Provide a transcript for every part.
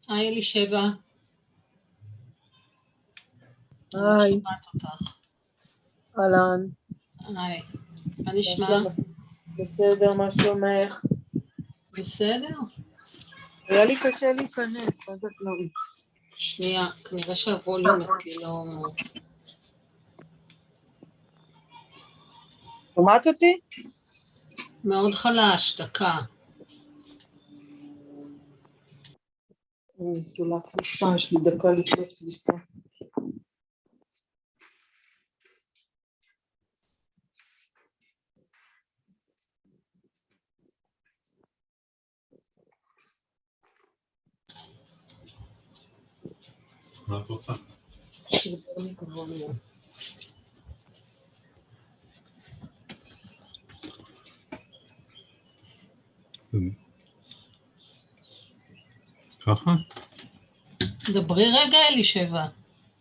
היי אלישבע. היי. שומעת אותך. אהלן. היי. מה נשמע? בסדר, מה שלומך? בסדר. היה לי קשה להיכנס, לא יודעת למה. שנייה, כנראה שהווליום אצלי לא... שומעת אותי? מאוד חלש, דקה. תולה כביסה, יש לי דקה לתלות כביסה. מה את רוצה? ככה? דברי רגע אלישבע.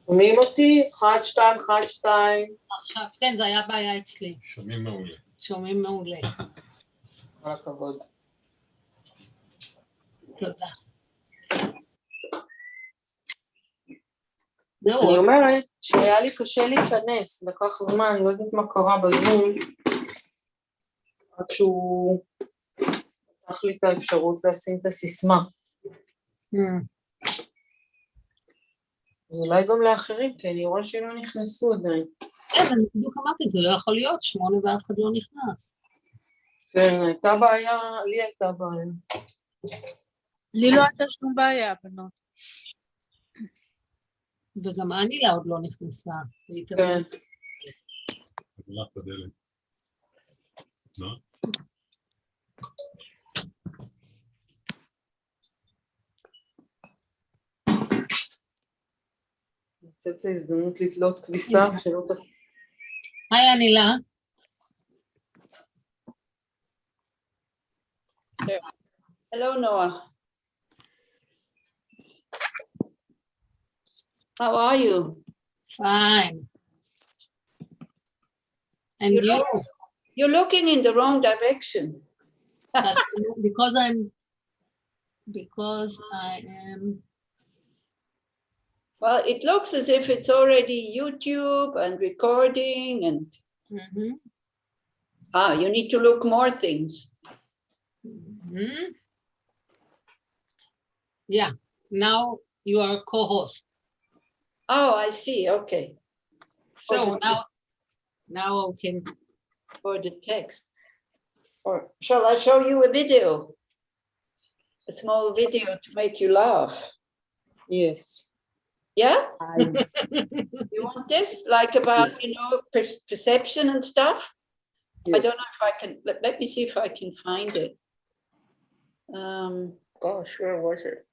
שומעים אותי? 1, 2, 1, 2. עכשיו, כן, זה היה בעיה אצלי. שומעים מעולה. שומעים מעולה. כל הכבוד. תודה. זהו. אני אומרת שהיה לי קשה להיכנס, לקח זמן, אני לא יודעת מה קרה בזום, רק שהוא פתח לי את האפשרות לשים את הסיסמה. אז אולי גם לאחרים, כי אני רואה שלא נכנסו עדיין. כן, אני בדיוק אמרתי, זה לא יכול להיות, 8 ואף אחד לא נכנס. כן, הייתה בעיה, לי הייתה בעיה. לי לא הייתה שום בעיה, בנות. וגם אנילה עוד לא נכנסה. כן. סגרת הדלת. לא? נצאת להזדמנות לתלות כביסה שלא ת... היי אנילה. Hello, Noah. How are you? Fine. And you? You're looking in the wrong direction. because I am. Well, it looks as if it's already YouTube and recording and. You need to look more things. Yeah, now you are co-host. Oh, I see. Okay. So now I can. For the text. Or shall I show you a video? A small video to make you laugh. Yes. Yeah? You want this? Like about, perception and stuff? Yes. I don't know if I can, let me see if I can find it. Gosh, where was it?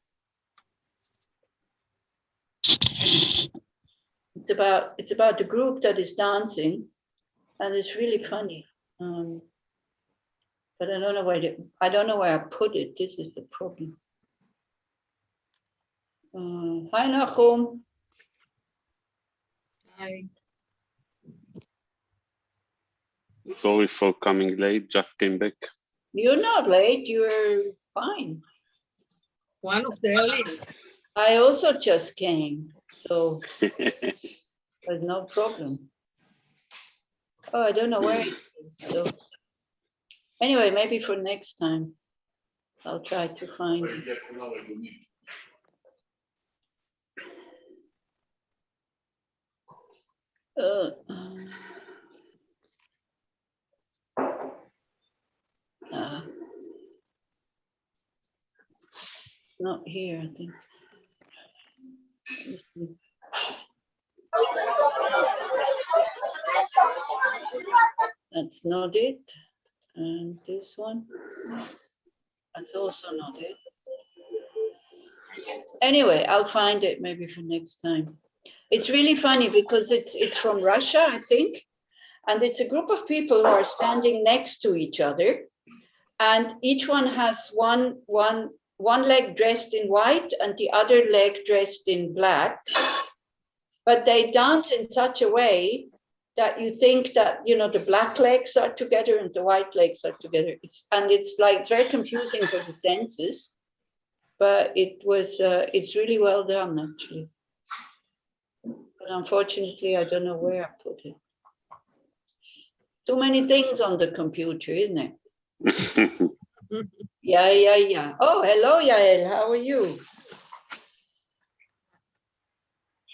It's about the group that is dancing, and it's really funny. But I don't know where I put it. This is the problem. Hi, Nachum. Hi. Sorry for coming late, just came back. You're not late, you're fine. One of the earliest. I also just came, so there's no problem. Oh, I don't know where it is. So. Anyway, maybe for next time, I'll try to find it. Not here, I think. That's not it. And this one, that's also not it. Anyway, I'll find it maybe for next time. It's really funny because it's from Russia, I think. And it's a group of people who are standing next to each other. And each one has one leg dressed in white and the other leg dressed in black. But they dance in such a way that you think that, the black legs are together and the white legs are together. It's very confusing for the senses. but it's really well done, actually. But unfortunately, I don't know where I put it. Too many things on the computer, isn't it? Yeah. Oh, hello, Yael. How are you?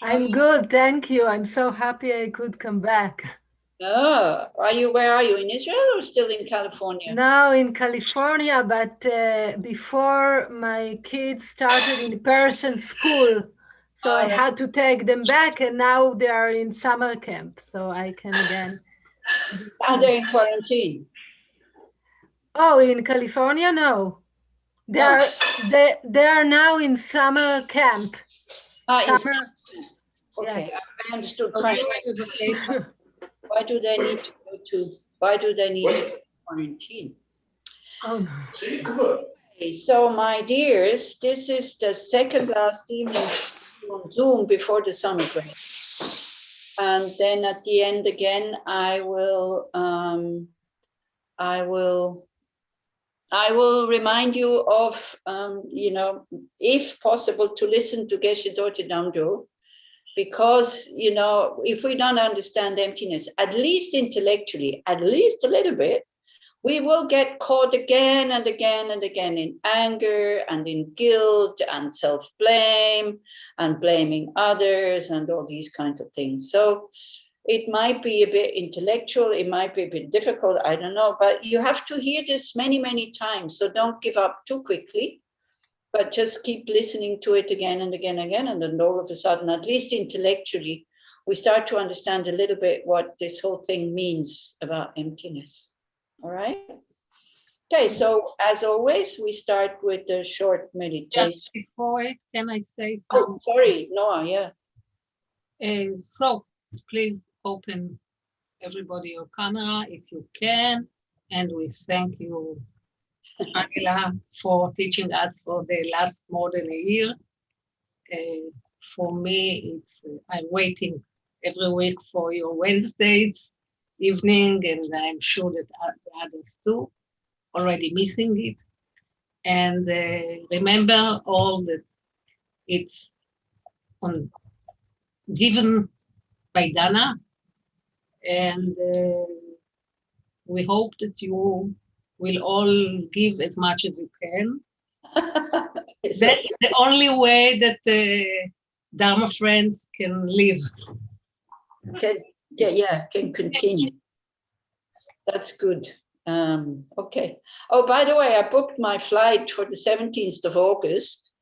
I'm good, thank you. I'm so happy I could come back. Oh, where are you? In Israel or still in California? Now in California, but before my kids started in person school, so I had to take them back, and now they are in summer camp, so I can again. Are they in quarantine? Oh, in California, no. They are now in summer camp. Okay, Yes. I understood. Why do they need to go to quarantine? Oh no. Okay, so my dears, this is the second last evening on Zoom before the summer break. And then at the end again, I will remind you of, if possible, to listen to Geshe Dorje Damdul, because, if we don't understand emptiness, at least intellectually, at least a little bit, we will get caught again and again and again in anger and in guilt and self-blame and blaming others and all these kinds of things. So it might be a bit intellectual, it might be a bit difficult, I don't know, but you have to hear this many, many times. So don't give up too quickly, but just keep listening to it again and again and again. And then all of a sudden, at least intellectually, we start to understand a little bit what this whole thing means about emptiness. All right. Okay, so as always, we start with a short meditation. Just before it, can I say Oh, something? sorry, Noah, yeah. So please open everybody your camera if you can. And we thank you, Angela, for teaching us for the last more than a year. For me, I'm waiting every week for your Wednesdays evening, and I'm sure that the others too, already missing it. And remember all that it's given by Dana, and we hope that you will all give as much as you can. That's the only way that Dharma friends can live. Can continue. That's good. Okay. Oh, by the way, I booked my flight for the 17th of August,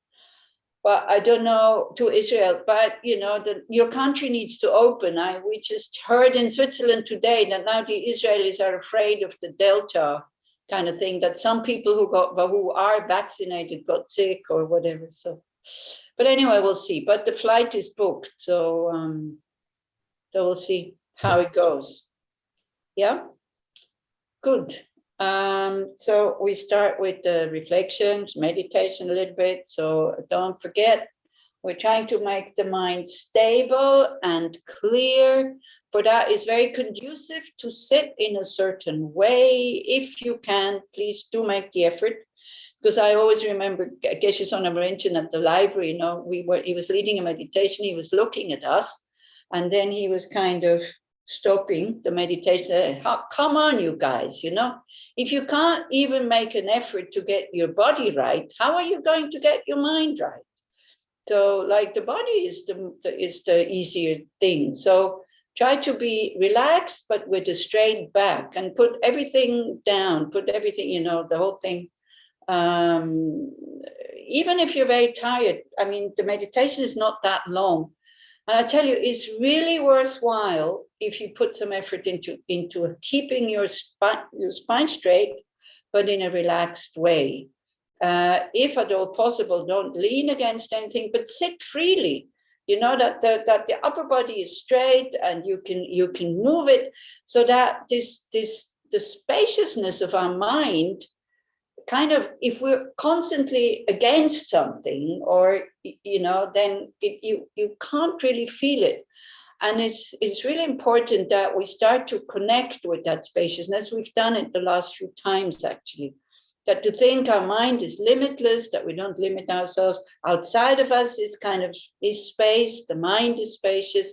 but I don't know, to Israel, but your country needs to open. We just heard in Switzerland today that now the Israelis are afraid of the Delta kind of thing, that some people who are vaccinated got sick or whatever. So, but anyway, we'll see. But the flight is booked, so we'll see how it goes. Yeah, good. So we start with the reflections, meditation a little bit. So don't forget, we're trying to make the mind stable and clear. For that is very conducive to sit in a certain way. If you can, please do make the effort. Because I always remember Geshe Sona mentioned at the library, he was leading a meditation, he was looking at us, and then he was kind of stopping the meditation. Come on, you guys, if you can't even make an effort to get your body right, how are you going to get your mind right? So like the body is the easier thing. So try to be relaxed, but with a straight back, and put everything down, the whole thing. Even if you're very tired, the meditation is not that long. And I tell you, it's really worthwhile if you put some effort into keeping your spine straight, but in a relaxed way. If at all possible, don't lean against anything, but sit freely. That the upper body is straight, and you can move it, so that the spaciousness of our mind, kind of, if we're constantly against something, or then you can't really feel it. And it's really important that we start to connect with that spaciousness. We've done it the last few times, actually. That to think our mind is limitless, that we don't limit ourselves. Outside of us is space, the mind is spacious.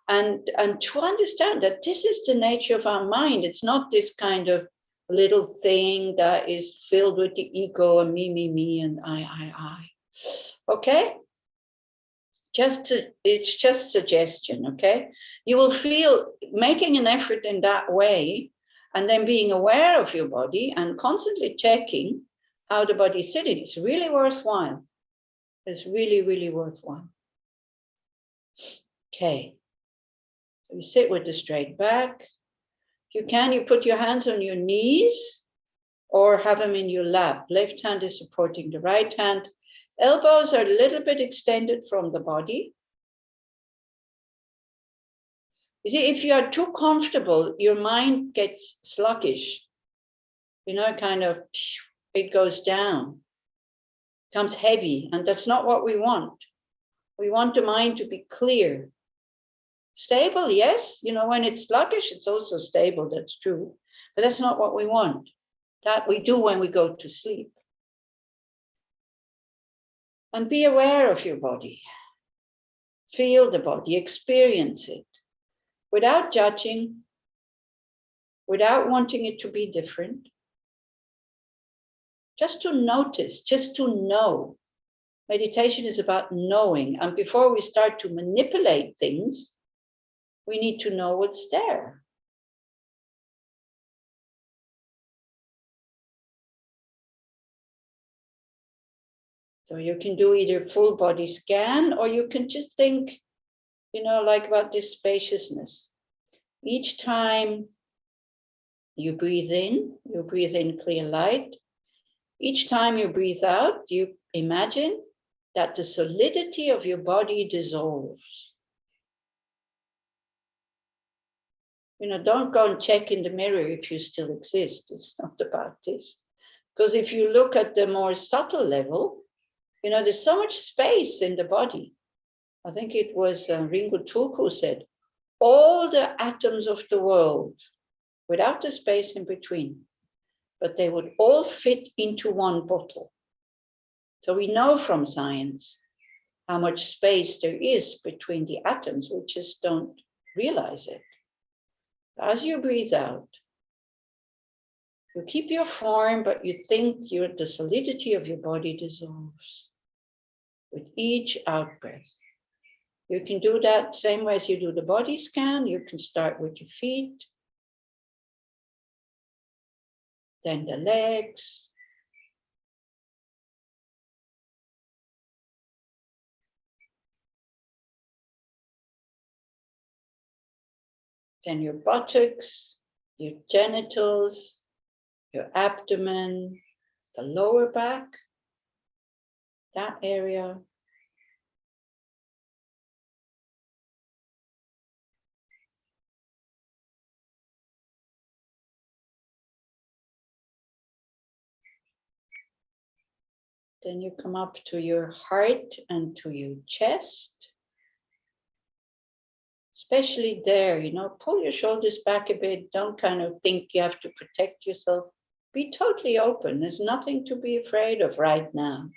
And to understand that this is the nature of our mind. It's not this kind of little thing that is filled with the ego and me, and I. Okay? It's just suggestion, okay? You will feel making an effort in that way, and then being aware of your body and constantly checking how the body is sitting. It's really worthwhile. It's really, really worthwhile. Okay. So you sit with the straight back. If you can, you put your hands on your knees or have them in your lap. Left hand is supporting the right hand. Elbows are a little bit extended from the body. You see, if you are too comfortable, your mind gets sluggish. You know, it goes down, becomes heavy, and that's not what we want. We want the mind to be clear. Stable, yes. You know, when it's sluggish, it's also stable, that's true. But that's not what we want. That we do when we go to sleep. And be aware of your body. Feel the body, experience it. Without judging, without wanting it to be different, just to notice, just to know. Meditation is about knowing. And before we start to manipulate things, we need to know what's there. So you can do either full body scan, or you can just think, you know, like about this spaciousness. Each time you breathe in clear light. Each time you breathe out, you imagine that the solidity of your body dissolves. You know, don't go and check in the mirror if you still exist. It's not about this. Because if you look at the more subtle level, you know, there's so much space in the body. I think it was Ringo Tulku said, all the atoms of the world, without the space in between, but they would all fit into one bottle. So we know from science how much space there is between the atoms. We just don't realize it. As you breathe out, you keep your form, but you think the solidity of your body dissolves with each out breath. You can do that same way as you do the body scan. You can start with your feet, then the legs, then your buttocks, your genitals, your abdomen, the lower back, that area. Then you come up to your heart and to your chest. Especially there, you know, pull your shoulders back a bit. Don't kind of think you have to protect yourself. Be totally open. There's nothing to be afraid of right now.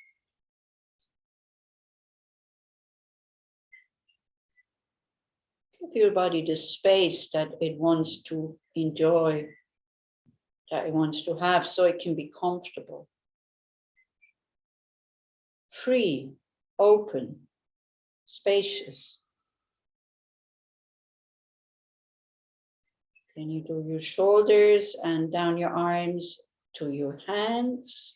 Give your body the space that it wants to enjoy, that it wants to have, so it can be comfortable. Free, open, spacious. Then you do your shoulders and down your arms to your hands.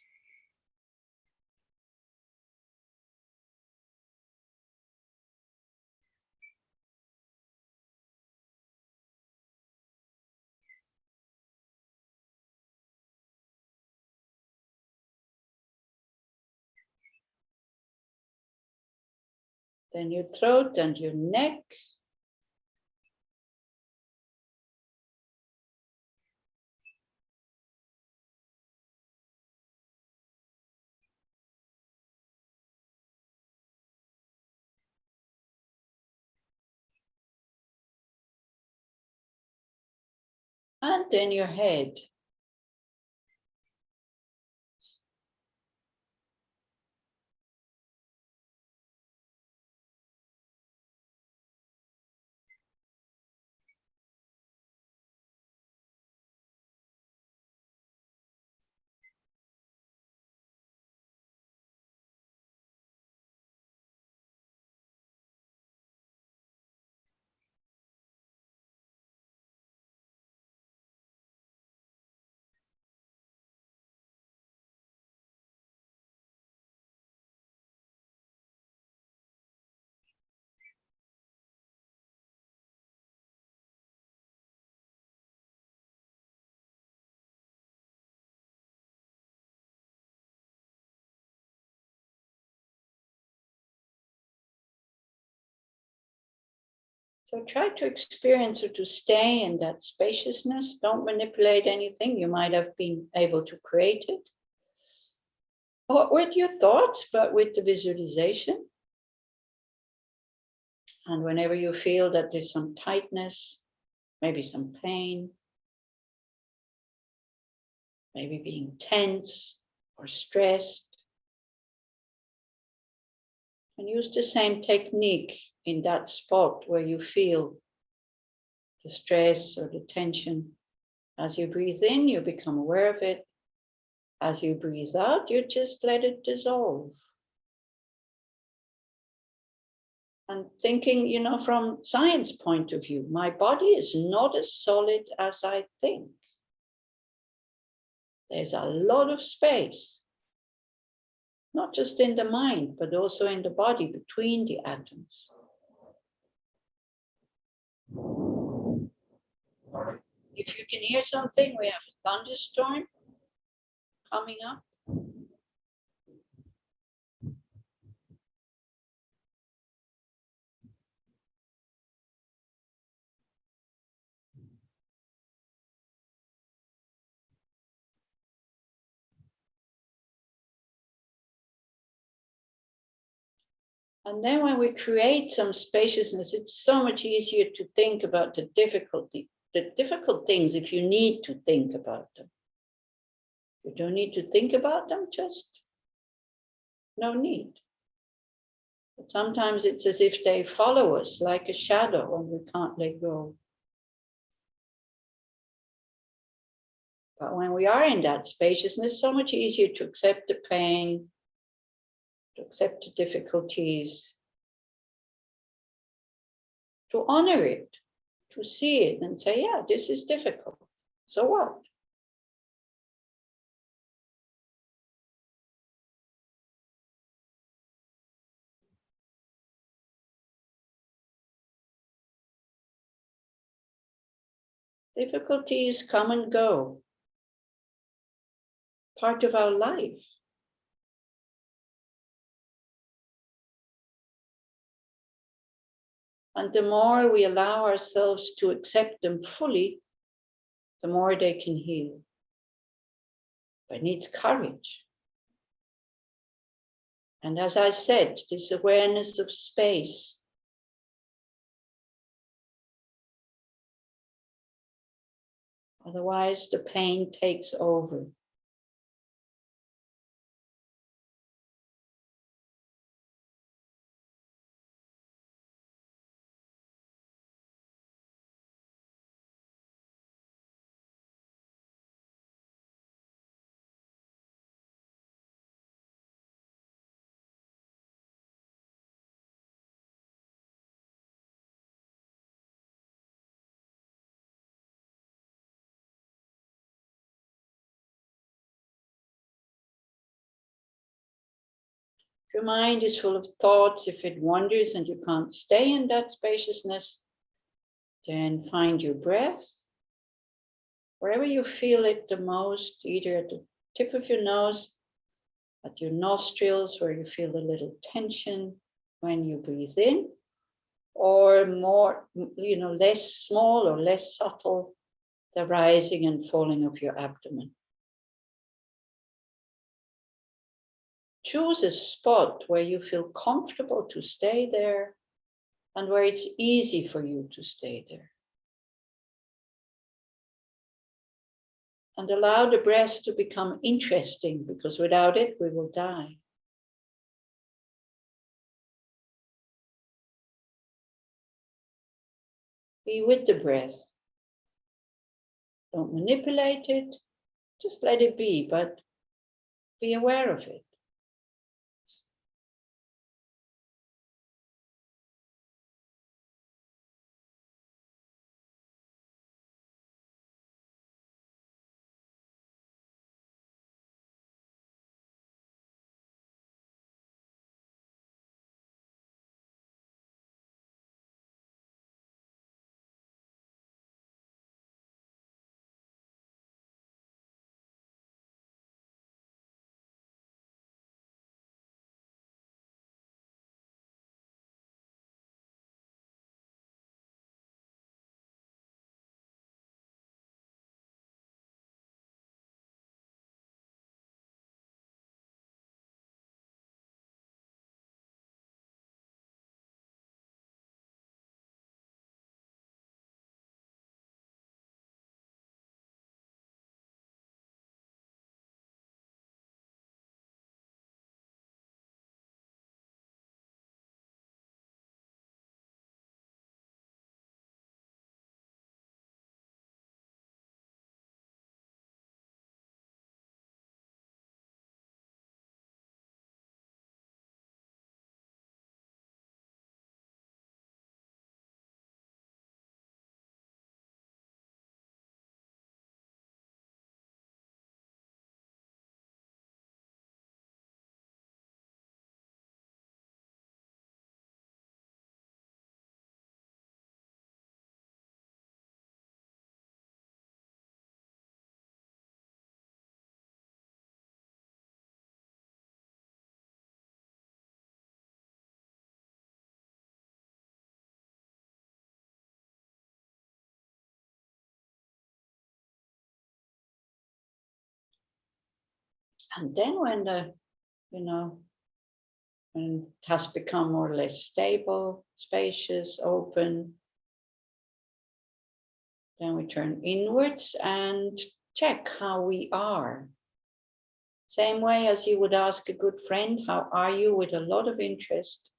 Then your throat and your neck. And then your head. So try to experience or to stay in that spaciousness. Don't manipulate anything. You might have been able to create it. Not with your thoughts, but with the visualization. And whenever you feel that there's some tightness, maybe some pain, maybe being tense or stressed, and use the same technique in that spot where you feel the stress or the tension. As you breathe in, you become aware of it. As you breathe out, you just let it dissolve. And thinking, from science point of view, my body is not as solid as I think. There's a lot of space, not just in the mind, but also in the body between the atoms. If you can hear something, we have a thunderstorm coming up. And then when we create some spaciousness, it's so much easier to think about the difficult things if you need to think about them. You don't need to think about them, just no need. But sometimes it's as if they follow us like a shadow and we can't let go. But when we are in that spaciousness, it's so much easier to accept the pain, to accept the difficulties, to honor it, to see it and say, yeah, this is difficult. So what? Difficulties come and go, part of our life. And the more we allow ourselves to accept them fully, the more they can heal. But it needs courage. And as I said, this awareness of space. Otherwise, the pain takes over. If your mind is full of thoughts, if it wanders and you can't stay in that spaciousness, then find your breath. Wherever you feel it the most, either at the tip of your nose, at your nostrils, where you feel a little tension when you breathe in, or more, less small or less subtle, the rising and falling of your abdomen. Choose a spot where you feel comfortable to stay there and where it's easy for you to stay there. And allow the breath to become interesting, because without it, we will die. Be with the breath. Don't manipulate it, just let it be, but be aware of it. And then when the, when it has become more or less stable, spacious, open, then we turn inwards and check how we are. Same way as you would ask a good friend, how are you, with a lot of interest,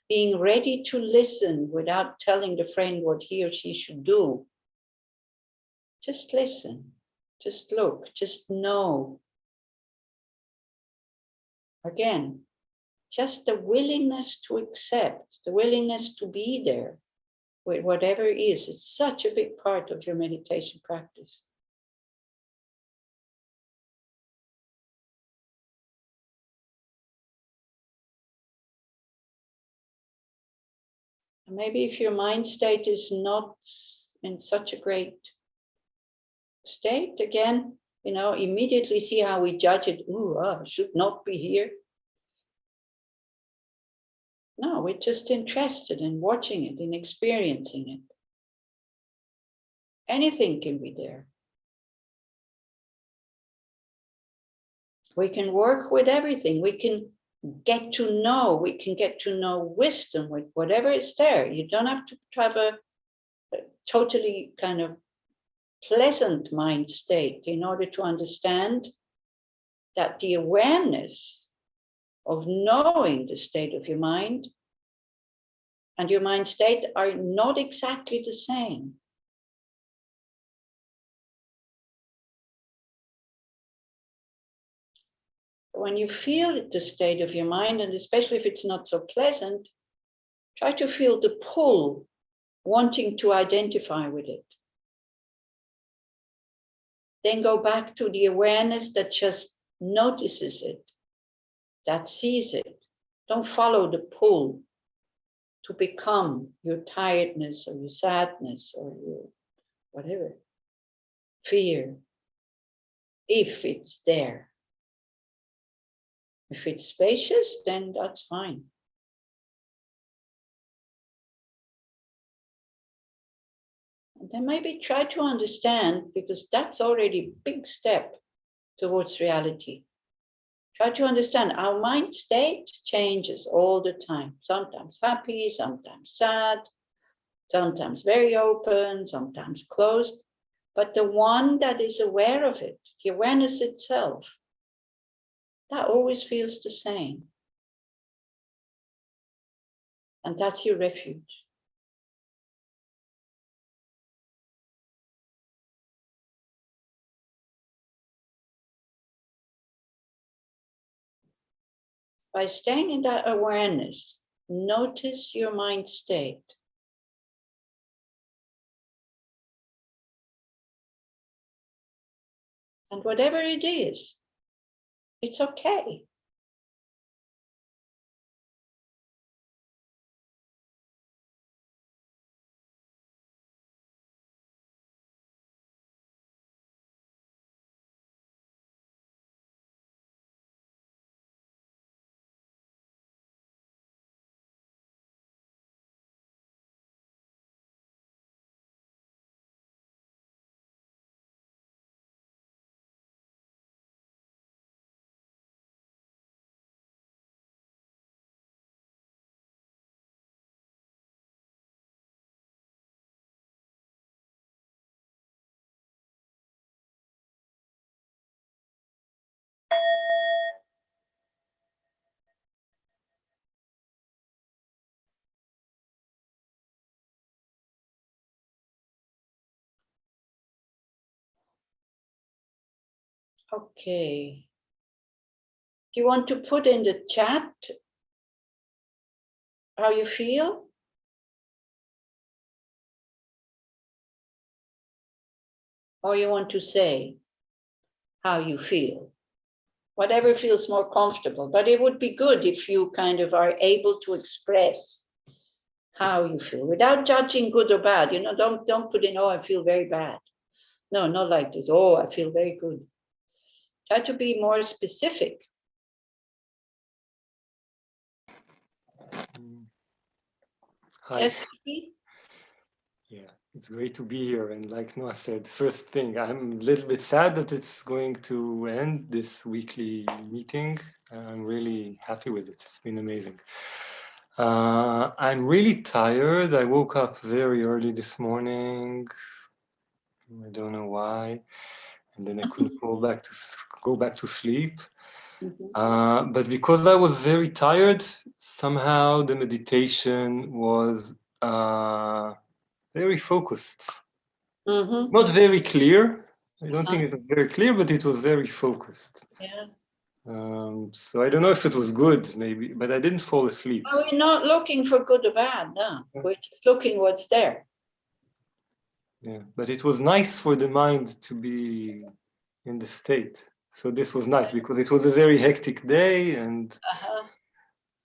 being ready to listen without telling the friend what he or she should do. Just listen, just look, just know. Again, just the willingness to accept, the willingness to be there with whatever it is. It's such a big part of your meditation practice. Maybe if your mind state is not in such a great state, again, immediately see how we judge it. Ooh, I should not be here. No, we're just interested in watching it, in experiencing it. Anything can be there. We can work with everything. We can get to know wisdom with whatever is there. You don't have to have a totally kind of pleasant mind state in order to understand that the awareness of knowing the state of your mind and your mind state are not exactly the same. When you feel the state of your mind, and especially if it's not so pleasant, try to feel the pull, wanting to identify with it. Then go back to the awareness that just notices it, that sees it. Don't follow the pull to become your tiredness or your sadness or your whatever, fear, if it's there. If it's spacious, then that's fine. And then maybe try to understand, because that's already a big step towards reality. Try to understand our mind state changes all the time. Sometimes happy, sometimes sad, sometimes very open, sometimes closed. But the one that is aware of it, the awareness itself, that always feels the same. And that's your refuge. By staying in that awareness, notice your mind state. And whatever it is, it's okay. Okay. Do you want to put in the chat how you feel? Or you want to say how you feel? Whatever feels more comfortable. But it would be good if you kind of are able to express how you feel without judging good or bad. Don't put in, oh, I feel very bad. No, not like this. Oh, I feel very good. Try to be more specific. Hi. Yes, Vicky? Yeah. It's great to be here. And like Noah said, first thing, I'm a little bit sad that it's going to end this weekly meeting. I'm really happy with it. It's been amazing. I'm really tired. I woke up very early this morning. I don't know why. And then I couldn't go back to sleep. But because I was very tired, somehow the meditation was very focused. Not very clear. I don't think it was very clear, but it was very focused. Yeah. So I don't know if it was good, maybe, but I didn't fall asleep. Well, we're not looking for good or bad, no. Yeah. We're just looking what's there. Yeah, but it was nice for the mind to be in the state. So this was nice because it was a very hectic day, and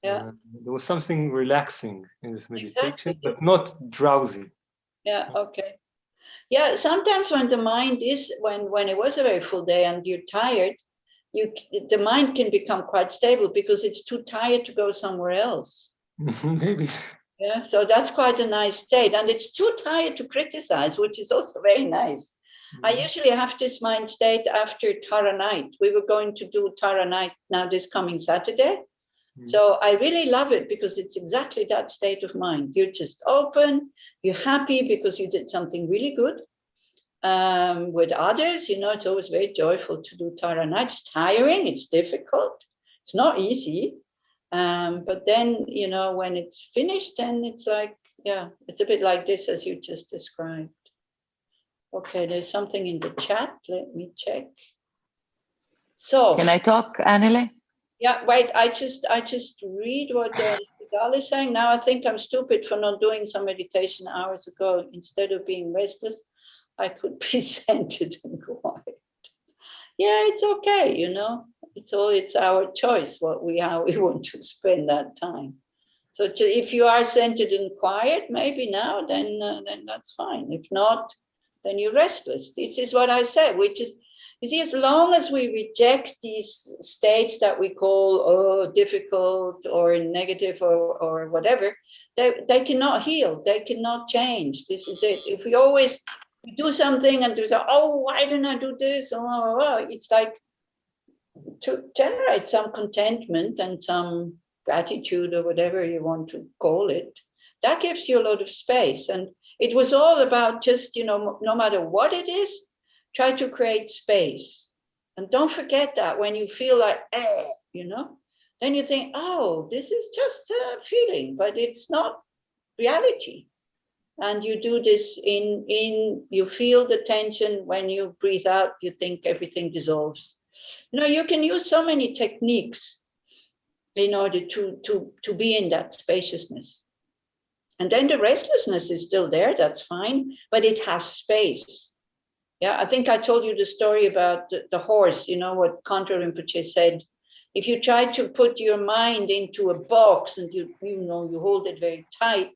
Yeah. there was something relaxing in this meditation, Exactly. but not drowsy. Yeah, okay. Yeah, sometimes when the mind is, when it was a very full day and you're tired, the mind can become quite stable because it's too tired to go somewhere else. Maybe. Yeah, so that's quite a nice state. And it's too tired to criticize, which is also very nice. I usually have this mind state after Tara night. We were going to do Tara night now this coming Saturday. So I really love it because it's exactly that state of mind. You're just open, you're happy because you did something really good. With others, you know, it's always very joyful to do Tara night. It's tiring, it's difficult, it's not easy. But then, you know, when it's finished, then it's like, yeah, it's a bit like this as you just described. Okay, there's something in the chat. Let me check. So can I talk, Annele? Yeah, wait, I just read what Vidal is saying. Now I think I'm stupid for not doing some meditation hours ago. Instead of being restless, I could be centered and quiet. Yeah, it's okay, you know. It's our choice how we want to spend that time. So if you are centered and quiet, maybe now, then that's fine. If not, then you're restless. This is what I said, which is, you see, as long as we reject these states that we call difficult or negative or whatever, they cannot heal, they cannot change. This is it. If we always do something and do so, oh, why didn't I do this? It's like to generate some contentment and some gratitude or whatever you want to call it. That gives you a lot of space. And it was all about just, you know, no matter what it is, try to create space. And don't forget that when you feel like, you know, then you think, oh, this is just a feeling, but it's not reality. And you do this you feel the tension. When you breathe out, you think everything dissolves. You know, you can use so many techniques in order to be in that spaciousness. And then the restlessness is still there, that's fine, but it has space. Yeah, I think I told you the story about the horse, you know, what Kantra Rinpoche said. If you try to put your mind into a box and you hold it very tight,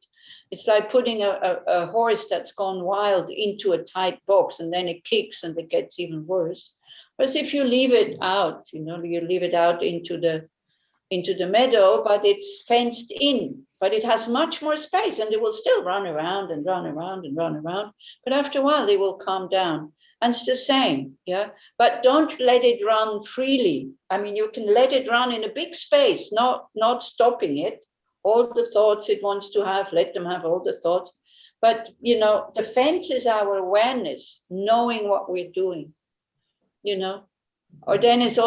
it's like putting a horse that's gone wild into a tight box, and then it kicks and it gets even worse. Whereas if you leave it out, you know, you leave it out into the meadow, but it's fenced in, but it has much more space, and it will still run around and run around and run around. But after a while, they will calm down. And it's the same, yeah? But don't let it run freely. I mean, you can let it run in a big space, not stopping it. All the thoughts it wants to have, let them have all the thoughts. But, you know, the fence is our awareness, knowing what we're doing, you know? Or then there's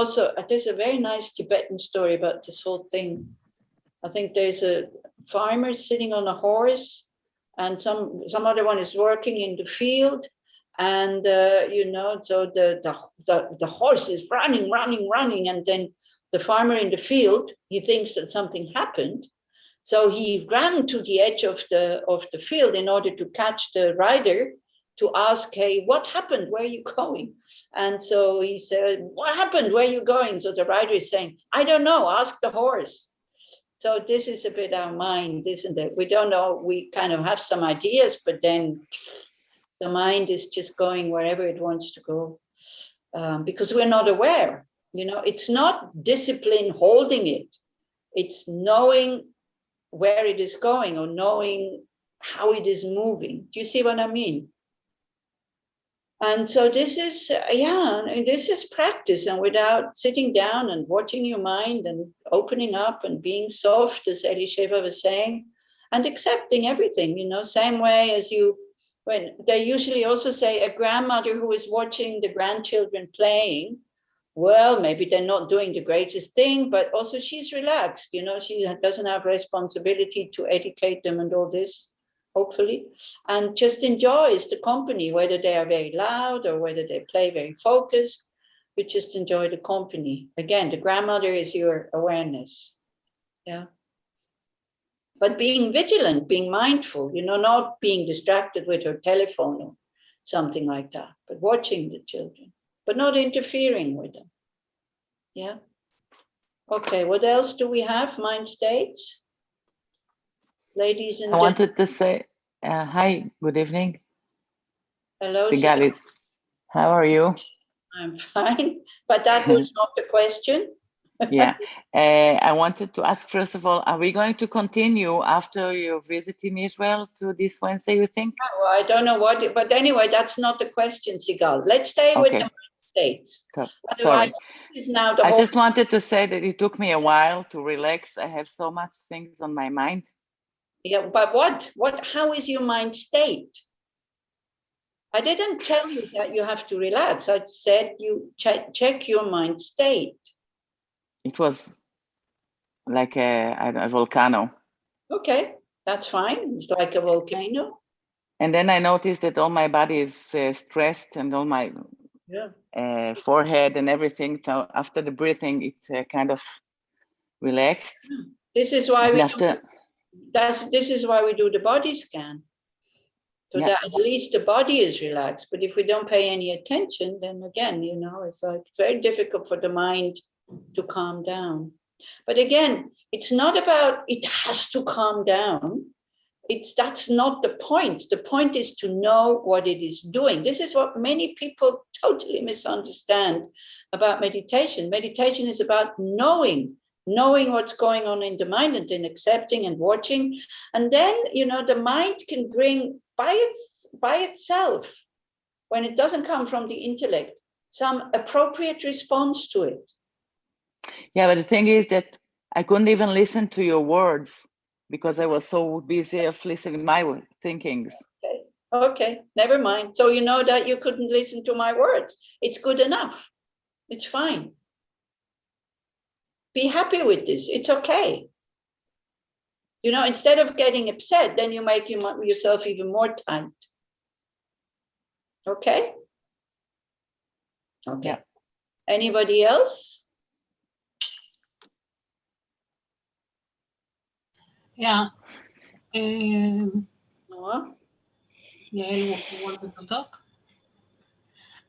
a very nice Tibetan story about this whole thing. I think there's a farmer sitting on a horse, and some other one is working in the field, and you know, so the horse is running, and then the farmer in the field, he thinks that something happened, so he ran to the edge of the field in order to catch the rider, to ask, hey, what happened? Where are you going? And so he said, what happened? Where are you going? So the rider is saying, I don't know, ask the horse. So this is a bit our mind, isn't it? We don't know, we kind of have some ideas, but then the mind is just going wherever it wants to go, because we're not aware. You know, it's not discipline holding it. It's knowing where it is going, or knowing how it is moving. Do you see what I mean? And so this is, this is practice, and without sitting down and watching your mind and opening up and being soft, as Elisheva was saying, and accepting everything, same way as when they usually also say a grandmother who is watching the grandchildren playing, well, maybe they're not doing the greatest thing, but also she's relaxed, she doesn't have responsibility to educate them and all this, hopefully, and just enjoys the company, whether they are very loud or whether they play very focused. You just enjoy the company. Again, the grandmother is your awareness. Yeah. But being vigilant, being mindful, not being distracted with her telephone or something like that, but watching the children, but not interfering with them. Yeah. Okay, what else do we have? Mind states? Ladies and I wanted to say, hi, good evening. hello. Sigalit. How are you? I'm fine, but that was not the question. Yeah, I wanted to ask, first of all, are we going to continue after your visit in Israel to this Wednesday, you think? Oh, I don't know what, but anyway, that's not the question, Sigal. Let's stay with the mind states. Otherwise, is now the I whole... just wanted to say that it took me a while to relax. I have so much things on my mind. Yeah, but how is your mind state? I didn't tell you that you have to relax. I said you check your mind state. It was like a volcano. Okay, that's fine. It's like a volcano. And then I noticed that all my body is stressed and all my forehead and everything. So after the breathing, it kind of relaxed. This is why this is why we do the body scan. So that at least the body is relaxed. But if we don't pay any attention, then again, it's like it's very difficult for the mind to calm down. But again, it's not about it has to calm down. That's not the point. The point is to know what it is doing. This is what many people totally misunderstand about meditation. Meditation is about knowing what's going on in the mind and then accepting and watching. And then, the mind can bring by itself, when it doesn't come from the intellect, some appropriate response to it. Yeah, but the thing is that I couldn't even listen to your words because I was so busy of listening my thinkings. Okay, never mind. So you know that you couldn't listen to my words. It's good enough. It's fine. Be happy with this. It's okay. Instead of getting upset, then you make yourself even more tight. Okay? Okay. Yeah. Anybody else? Yeah. Noah? Yael wanted to talk.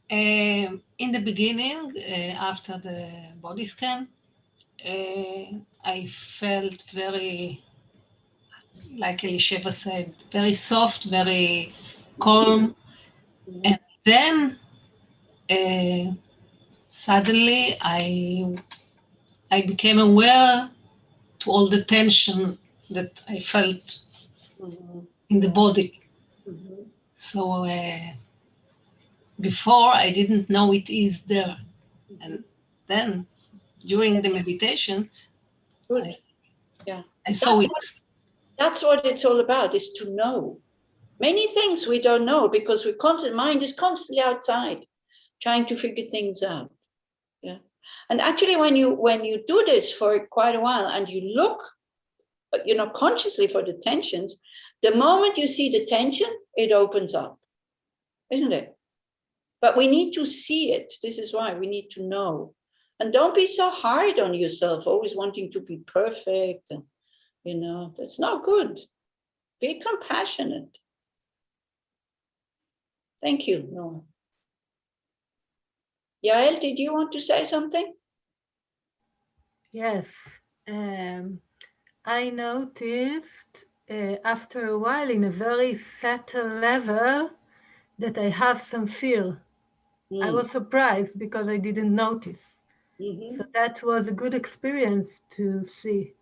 In the beginning, after the body scan, I felt very, like Elisheva said, very soft, very calm. And then suddenly I became aware to all the tension that I felt in the body. So before I didn't know it is there. And then during the meditation, I saw it. That's what it's all about, is to know. Many things we don't know because mind is constantly outside trying to figure things out. Yeah. And actually when you do this for quite a while and you look, consciously for the tensions, the moment you see the tension, it opens up, isn't it? But we need to see it. This is why we need to know. And don't be so hard on yourself, always wanting to be perfect. And, that's not good. Be compassionate. Thank you, Noah. Yael, did you want to say something? Yes. I noticed after a while in a very subtle level that I have some fear. I was surprised because I didn't notice. So that was a good experience to see.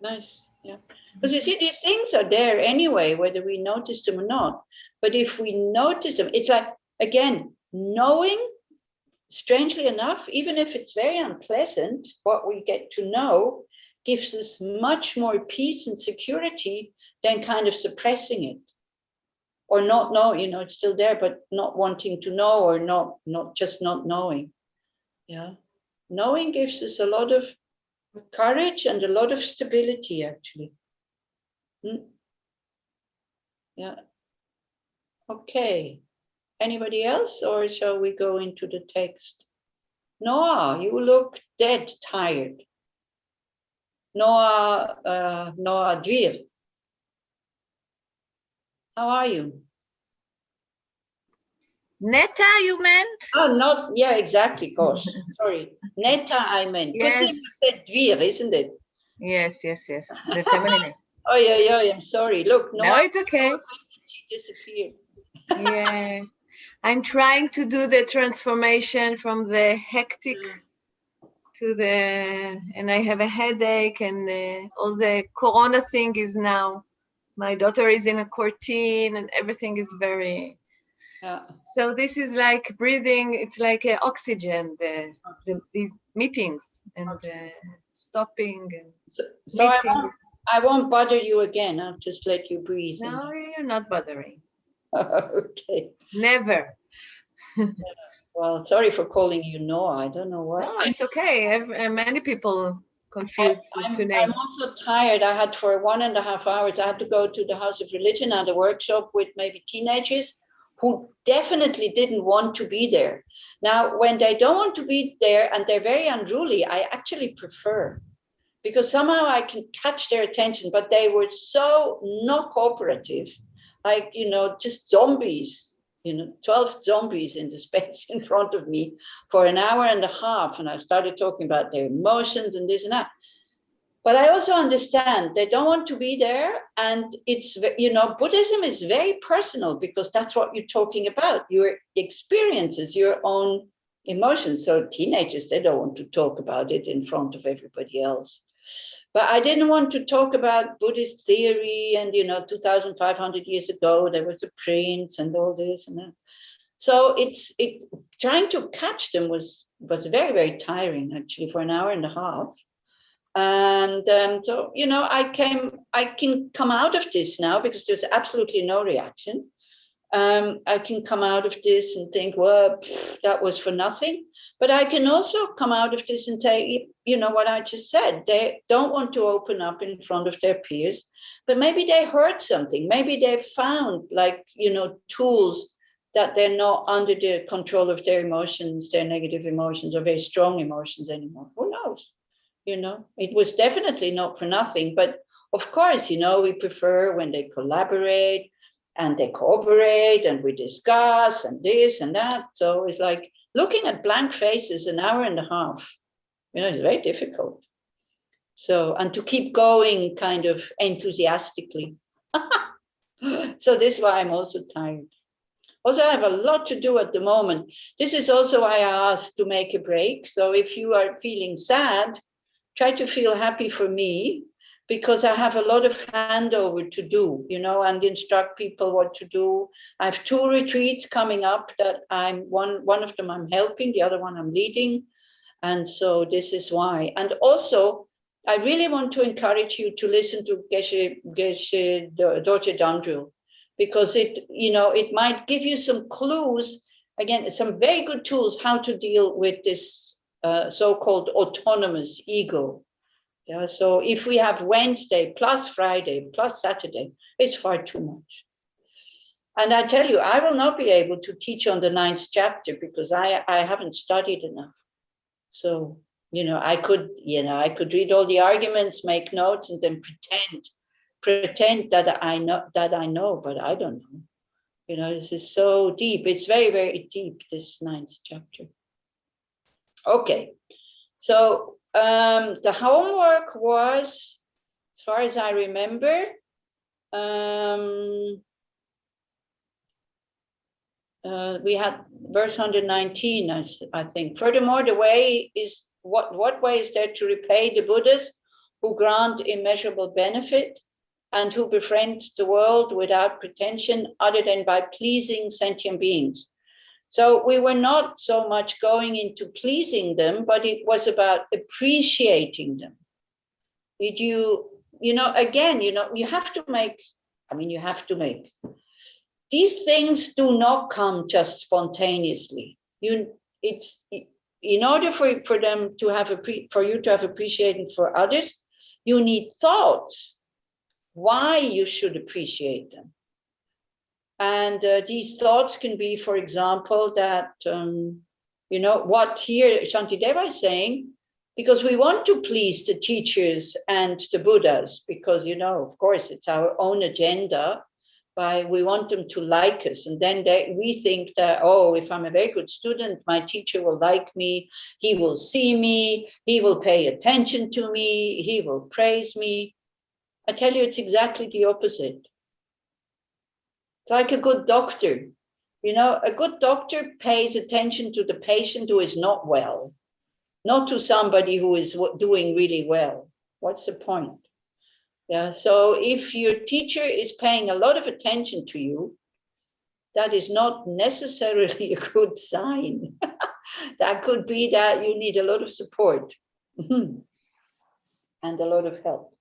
Nice. Yeah, because you see, these things are there anyway, whether we notice them or not. But if we notice them, it's like, again, knowing, strangely enough, even if it's very unpleasant, what we get to know gives us much more peace and security than kind of suppressing it. Or not know, you know, it's still there, but not wanting to know, or not just not knowing. Yeah. Knowing gives us a lot of courage and a lot of stability, actually. Yeah. Okay. Anybody else, or shall we go into the text? Noah, you look dead tired. Noah Dvir. How are you? Netta, you meant? Oh, not, yeah, exactly, gosh. Sorry. Netta, I meant. Good Yes. thing you said Dvir, isn't it? Yes, the feminine name. Oh, yeah, I'm sorry. Look, No, it's okay. She disappeared. Yeah. I'm trying to do the transformation from the hectic to the, and I have a headache, and all the corona thing is now, my daughter is in a quarantine and everything is very, so this is like breathing, it's like oxygen, these meetings and stopping and so meeting. I won't bother you again. I'll just let you breathe. No, you're not bothering. Okay. Never. Well, sorry for calling you Noah. I don't know why. No, it's okay. Many people confused the two names. I'm also tired. I had for 1.5 hours, I had to go to the House of Religion and a workshop with maybe teenagers who definitely didn't want to be there. Now, when they don't want to be there and they're very unruly, I actually prefer, because somehow I can catch their attention, but they were so not cooperative, like, you know, just zombies, you know, 12 zombies in the space in front of me for 1.5 hours. And I started talking about their emotions and this and that. But I also understand they don't want to be there. And it's, you know, Buddhism is very personal, because that's what you're talking about, your experiences, your own emotions. So teenagers, they don't want to talk about it in front of everybody else. But I didn't want to talk about Buddhist theory and, you know, 2,500 years ago, there was a prince and all this and that. So it's trying to catch them was very, very tiring, actually, for 1.5 hours. And so, you know, I can come out of this now because there's absolutely no reaction. I can come out of this and think, well, that was for nothing. But I can also come out of this and say, you know, what I just said, they don't want to open up in front of their peers, but maybe they heard something. Maybe they found, like, you know, tools that they're not under the control of their emotions, their negative emotions or very strong emotions anymore. Who knows? You know, it was definitely not for nothing. But of course, you know, we prefer when they collaborate and they cooperate and we discuss and this and that. So it's like looking at blank faces 1.5 hours, you know, it's very difficult. So, and to keep going kind of enthusiastically. So this is why I'm also tired. Also, I have a lot to do at the moment. This is also why I asked to make a break. So if you are feeling sad, try to feel happy for me, because I have a lot of handover to do, you know, and instruct people what to do. I have 2 retreats coming up that one of them I'm helping, the other one I'm leading. And so this is why. And also, I really want to encourage you to listen to Geshe Dorje Dandril, because it, you know, it might give you some clues, again, some very good tools how to deal with this so-called autonomous ego. Yeah, so if we have Wednesday plus Friday plus Saturday, it's far too much. And I tell you, I will not be able to teach on the 9th chapter because I haven't studied enough. So, you know, I could read all the arguments, make notes, and then pretend that I know, but I don't know. You know, this is so deep. It's very, very deep, this 9th chapter. Okay, so the homework was, as far as I remember, we had verse 119, I think. Furthermore, the way is, what way is there to repay the Buddhas who grant immeasurable benefit, and who befriend the world without pretension other than by pleasing sentient beings. So we were not so much going into pleasing them, but it was about appreciating them. Again, you have to make, these things do not come just spontaneously. In order for them to have for you to have appreciation for others, you need thoughts why you should appreciate them. And these thoughts can be, for example, that, what here Shantideva is saying, because we want to please the teachers and the Buddhas, because, of course, it's our own agenda. We want them to like us. And then we think that, if I'm a very good student, my teacher will like me, he will see me, he will pay attention to me, he will praise me. I tell you, it's exactly the opposite. It's like a good doctor. A good doctor pays attention to the patient who is not well, not to somebody who is doing really well. What's the point? Yeah. So if your teacher is paying a lot of attention to you, that is not necessarily a good sign. That could be that you need a lot of support and a lot of help.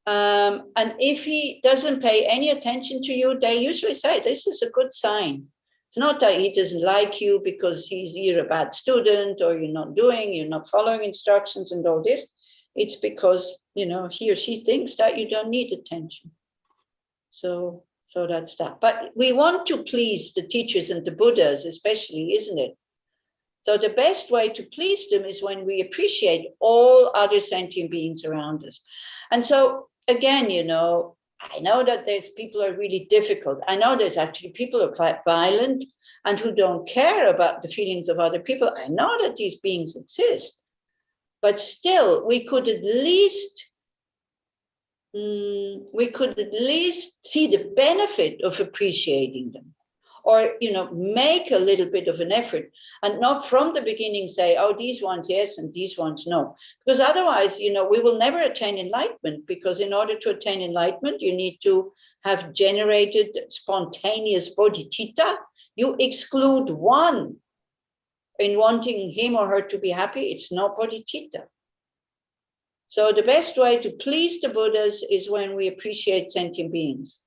And if he doesn't pay any attention to you, they usually say, this is a good sign. It's not that he doesn't like you because you're a bad student or you're not following instructions and all this. It's because, he or she thinks that you don't need attention. So that's that. But we want to please the teachers and the Buddhas, especially, isn't it? So the best way to please them is when we appreciate all other sentient beings around us. And so, again, I know that there's people who are really difficult. I know there's actually people who are quite violent and who don't care about the feelings of other people. I know that these beings exist. But still, we could at least see the benefit of appreciating them, or make a little bit of an effort, and not from the beginning say, these ones yes and these ones no, because otherwise, we will never attain enlightenment. Because in order to attain enlightenment, you need to have generated spontaneous bodhicitta. You exclude one in wanting him or her to be happy, it's not bodhicitta. So the best way to please the Buddhas is when we appreciate sentient beings.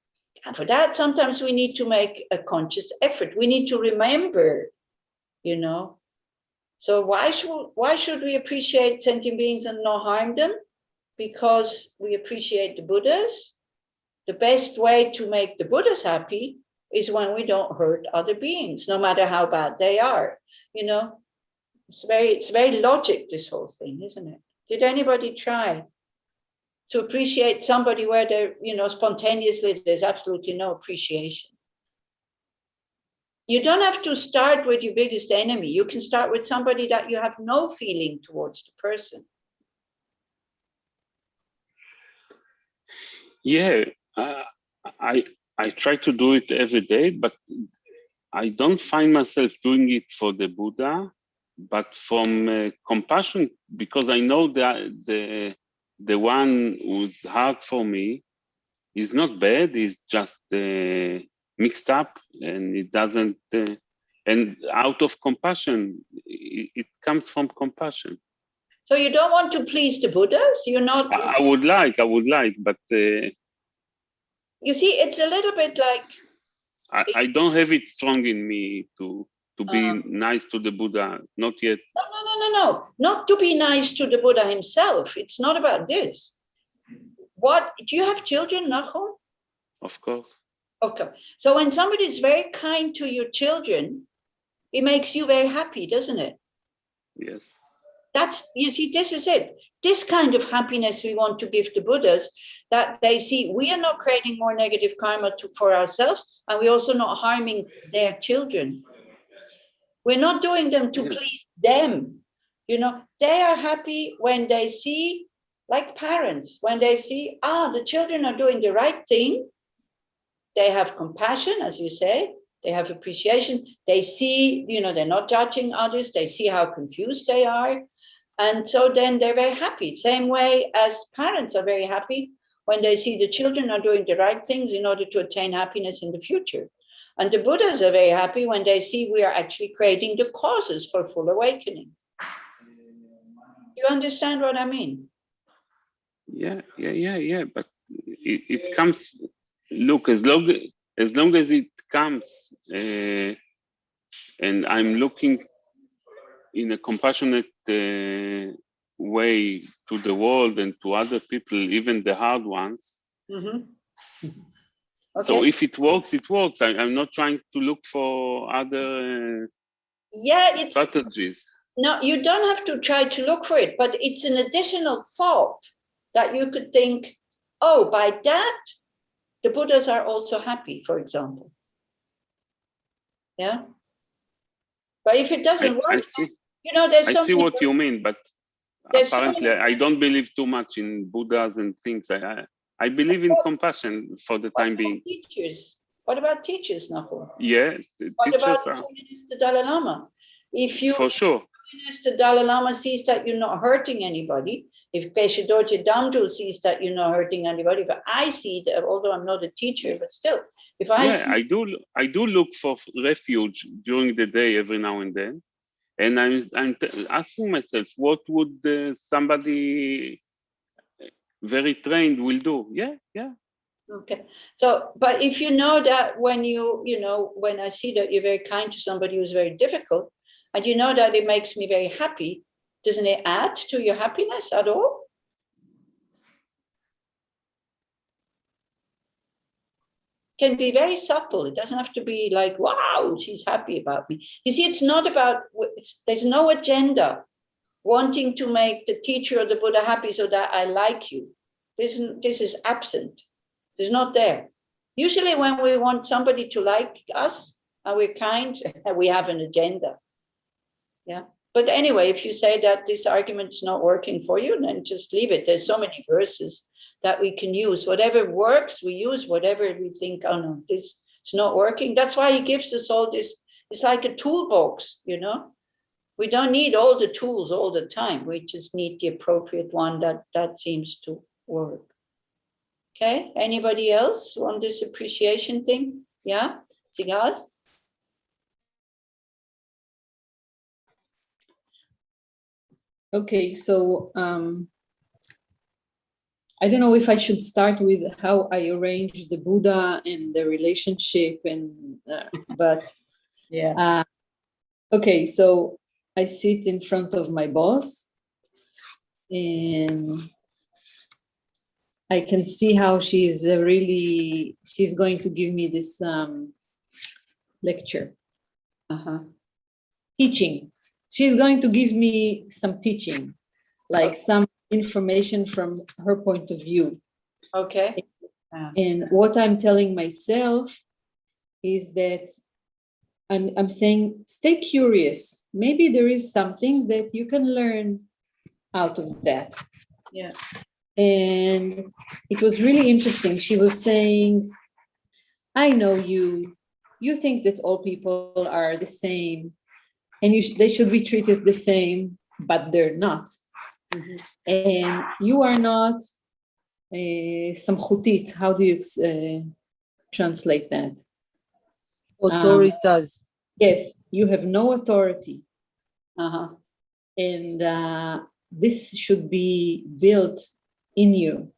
And for that, sometimes we need to make a conscious effort. We need to remember, So why should we appreciate sentient beings and not harm them? Because we appreciate the Buddhas. The best way to make the Buddhas happy is when we don't hurt other beings, no matter how bad they are. It's very logic, this whole thing, isn't it? Did anybody try to appreciate somebody where there, spontaneously there's absolutely no appreciation? You don't have to start with your biggest enemy. You can start with somebody that you have no feeling towards the person. Yeah, I try to do it every day, but I don't find myself doing it for the Buddha, but from compassion, because I know that the one who's hard for me is not bad, is just mixed up, and it doesn't, and out of compassion, it comes from compassion. So you don't want to please the Buddhas? You're not... I would like, but... you see, it's a little bit like... I don't have it strong in me to be nice to the Buddha, not yet. No. Not to be nice to the Buddha himself. It's not about this. Do you have children, Nachum? Of course. Okay. So when somebody is very kind to your children, it makes you very happy, doesn't it? Yes. You see, this is it. This kind of happiness we want to give the Buddhas, that they see we are not creating more negative karma for ourselves, and we're also not harming their children. We're not doing them to please them. They are happy when they see, like parents, when they see, the children are doing the right thing. They have compassion, as you say. They have appreciation. They see, they're not judging others. They see how confused they are. And so then they're very happy. Same way as parents are very happy when they see the children are doing the right things in order to attain happiness in the future. And the Buddhas are very happy when they see we are actually creating the causes for full awakening. You understand what I mean? Yeah. But it comes, look, as long as it comes, and I'm looking in a compassionate way to the world and to other people, even the hard ones. Mm-hmm. Okay. So if it works, it works. I'm not trying to look for other strategies. No, you don't have to try to look for it, but it's an additional thought that you could think, oh, by that, the Buddhas are also happy, for example. Yeah. But if it doesn't work, I see. there's I something. see what you mean, but apparently I don't believe too much in Buddhas and things. I believe in compassion for the time being. Teachers? What about teachers, Nahu? Yeah, what teachers about are. the Dalai Lama? If you, for sure. The Dalai Lama sees that you're not hurting anybody, if Peshe Dorje Damdul sees that you're not hurting anybody, if I see that, although I'm not a teacher, but still, if I see... I do look for refuge during the day every now and then. And I'm asking myself, what would somebody very trained will do? Yeah. Okay. So, but if you know that when when I see that you're very kind to somebody who's very difficult, and you know that it makes me very happy, doesn't it add to your happiness at all? Can be very subtle. It doesn't have to be like, wow, she's happy about me. You see, it's not about, there's no agenda wanting to make the teacher or the Buddha happy so that I like you. This is absent. It's not there. Usually when we want somebody to like us and we're kind, we have an agenda. Yeah. But anyway, if you say that this argument's not working for you, then just leave it. There's so many verses that we can use. Whatever works, we use. Whatever we think, oh no, this is not working. That's why he gives us all this. It's like a toolbox, We don't need all the tools all the time. We just need the appropriate one that seems to work. Okay, anybody else on this appreciation thing? Yeah, Sigal? Okay, so I don't know if I should start with how I arrange the Buddha and the relationship, but yeah. Okay, so I sit in front of my boss, and I can see how she's going to give me this lecture. Teaching. She's going to give me some teaching, like some information from her point of view. Okay. And what I'm telling myself is that I'm saying, stay curious. Maybe there is something that you can learn out of that. Yeah. And it was really interesting. She was saying, I know you think that all people are the same and they should be treated the same, but they're not. Mm-hmm. And you are not samchutit. How do you translate that? Autoritas. Yes, you have no authority. And this should be built in you.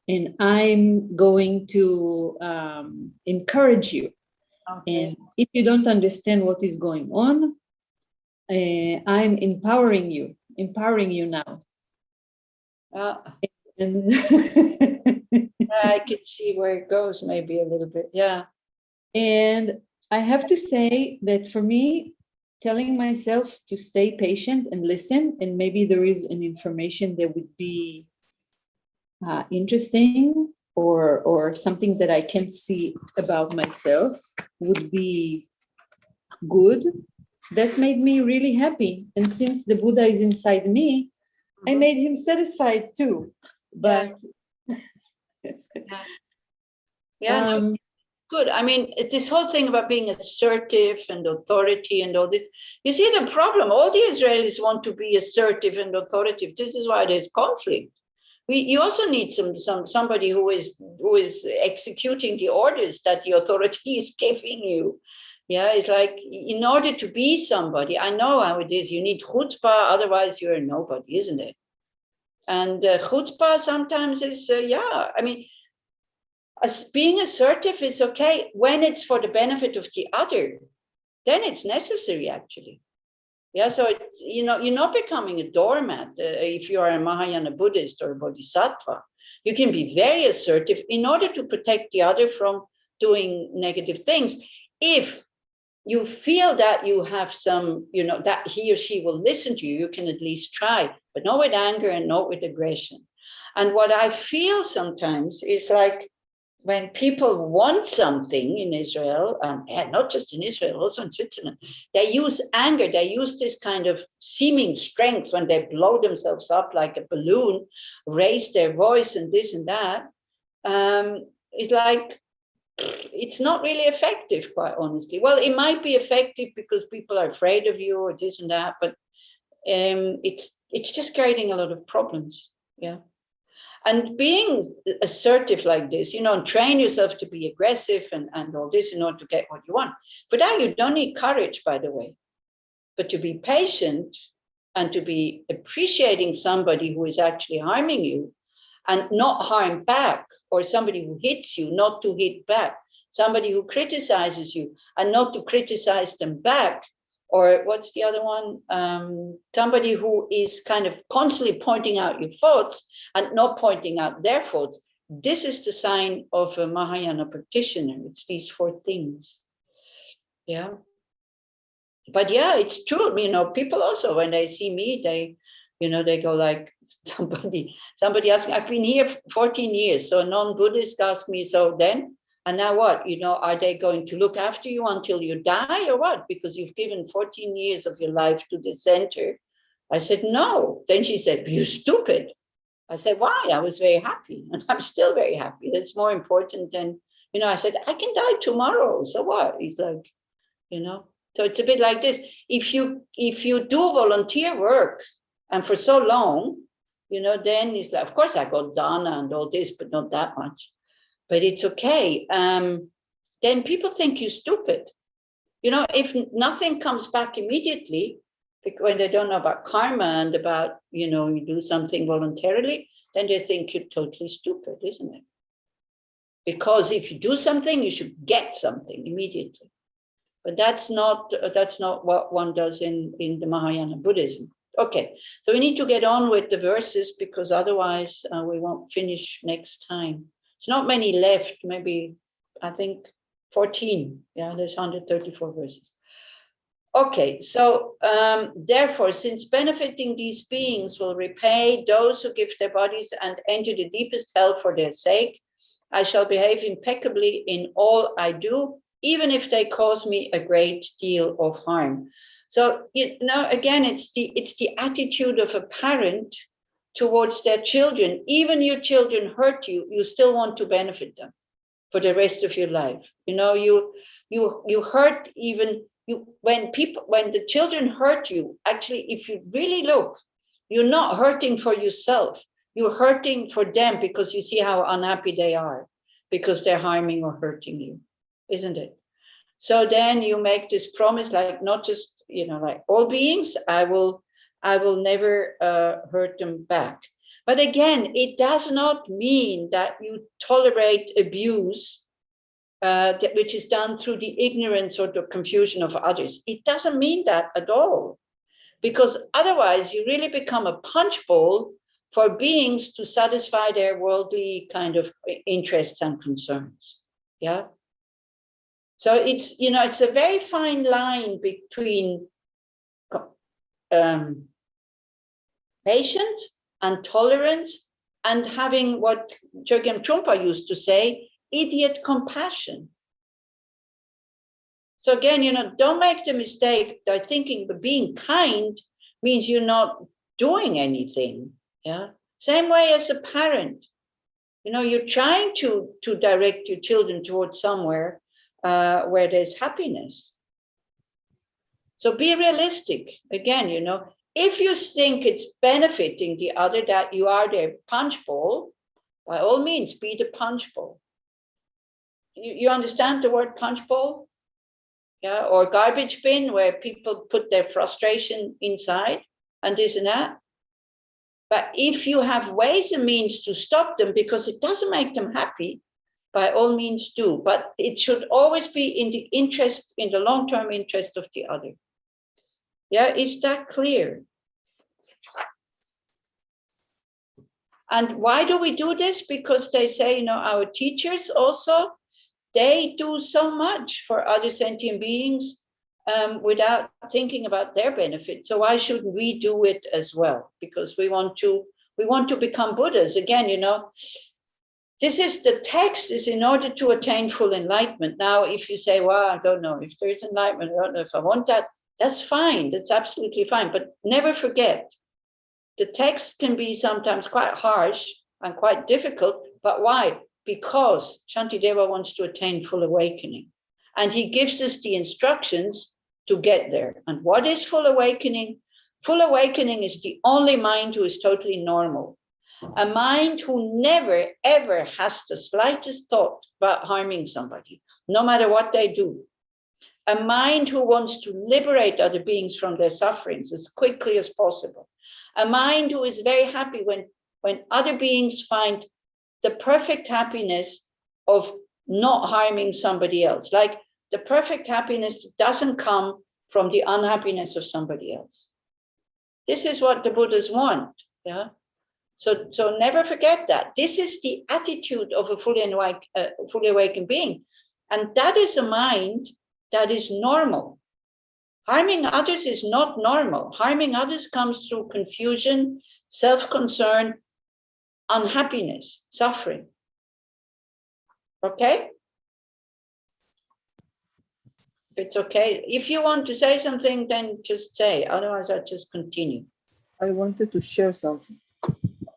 And I'm going to encourage you. Okay. And if you don't understand what is going on, I'm empowering you now. And I can see where it goes maybe a little bit. Yeah. And I have to say that for me, telling myself to stay patient and listen, and maybe there is an information that would be interesting or something that I can see about myself would be good. That made me really happy. And since the Buddha is inside me, I made him satisfied too. But good. good. I mean, this whole thing about being assertive and authority and all this, you see the problem, all the Israelis want to be assertive and authoritative. This is why there's conflict. You also need somebody who is executing the orders that the authority is giving you. Yeah, it's like, in order to be somebody, I know how it is, you need chutzpah, otherwise you're nobody, isn't it? And chutzpah sometimes is, I mean, being assertive is okay when it's for the benefit of the other. Then it's necessary, actually. Yeah, so you're not becoming a doormat if you are a Mahayana Buddhist or a Bodhisattva. You can be very assertive in order to protect the other from doing negative things. If you feel that you have some, that he or she will listen to you, you can at least try, but not with anger and not with aggression. And what I feel sometimes is like, when people want something in Israel, and not just in Israel, also in Switzerland, they use anger, they use this kind of seeming strength when they blow themselves up like a balloon, raise their voice and this and that. It's like, it's not really effective, quite honestly. Well, it might be effective because people are afraid of you or this and that, but it's just creating a lot of problems, yeah. And being assertive like this, train yourself to be aggressive and all this in order to get what you want. For that, you don't need courage, by the way, but to be patient and to be appreciating somebody who is actually harming you and not harm back, or somebody who hits you, not to hit back, somebody who criticizes you and not to criticize them back. Or what's the other one? Somebody who is kind of constantly pointing out your faults and not pointing out their faults. This is the sign of a Mahayana practitioner. It's these 4 things. Yeah. But yeah, it's true. People also, when they see me, they go like, somebody asked, I've been here 14 years. So a non-Buddhist asked me, so then? And now what? Are they going to look after you until you die or what? Because you've given 14 years of your life to the center. I said, no. Then she said, you stupid. I said, why? I was very happy. And I'm still very happy. That's more important than, I said, I can die tomorrow. So what? He's like, So it's a bit like this. If you do volunteer work and for so long, then it's like, of course I got dana and all this, but not that much. But it's okay. Then people think you're stupid. If nothing comes back immediately, when they don't know about karma and about, you do something voluntarily, then they think you're totally stupid, isn't it? Because if you do something, you should get something immediately. But that's not what one does in the Mahayana Buddhism. Okay, so we need to get on with the verses because otherwise we won't finish next time. It's not many left, maybe, I think 14. Yeah, there's 134 verses. Okay, so therefore, since benefiting these beings will repay those who give their bodies and enter the deepest hell for their sake, I shall behave impeccably in all I do, even if they cause me a great deal of harm. So, again, it's the attitude of a parent towards their children. Even your children hurt you, you still want to benefit them for the rest of your life. You hurt even when the children hurt you. Actually, if you really look, you're not hurting for yourself. You're hurting for them because you see how unhappy they are because they're harming or hurting you, isn't it? So then you make this promise, like not just like all beings, I will never hurt them back. But again, it does not mean that you tolerate abuse, which is done through the ignorance or the confusion of others. It doesn't mean that at all, because otherwise you really become a punch bowl for beings to satisfy their worldly kind of interests and concerns. Yeah. So it's, it's a very fine line between patience and tolerance and having what Chogyam Trungpa used to say, idiot compassion. So again, don't make the mistake that thinking that being kind means you're not doing anything. Yeah. Same way as a parent. You're trying to direct your children towards somewhere, where there's happiness. So be realistic. Again, you know, if you think it's benefiting the other that you are their punch bowl, by all means, be the punch bowl. You understand the word punch bowl? Yeah, or garbage bin, where people put their frustration inside and this and that. But if you have ways and means to stop them because it doesn't make them happy, by all means do. But it should always be in the interest, in the long-term interest of the other. Yeah, is that clear? And why do we do this? Because they say, you know, our teachers also, they do so much for other sentient beings without thinking about their benefit. So why shouldn't we do it as well? Because we want to become Buddhas. Again, you know, this is the text is in order to attain full enlightenment. Now, if you say, well, I don't know if there's enlightenment, I don't know if I want that, that's fine. That's absolutely fine. But never forget, the text can be sometimes quite harsh and quite difficult. But why? Because Shantideva wants to attain full awakening. And he gives us the instructions to get there. And what is full awakening? Full awakening is the only mind who is totally normal. A mind who never, ever has the slightest thought about harming somebody, no matter what they do. A mind who wants to liberate other beings from their sufferings as quickly as possible. A mind who is very happy when other beings find the perfect happiness of not harming somebody else. Like the perfect happiness doesn't come from the unhappiness of somebody else. This is what the Buddhas want. Yeah. So never forget that. This is the attitude of a fully awakened being. And that is a mind that is normal. Harming others is not normal. Harming others comes through confusion, self-concern, unhappiness, suffering. Okay? It's okay. If you want to say something, then just say. Otherwise, I'll just continue. I wanted to share something.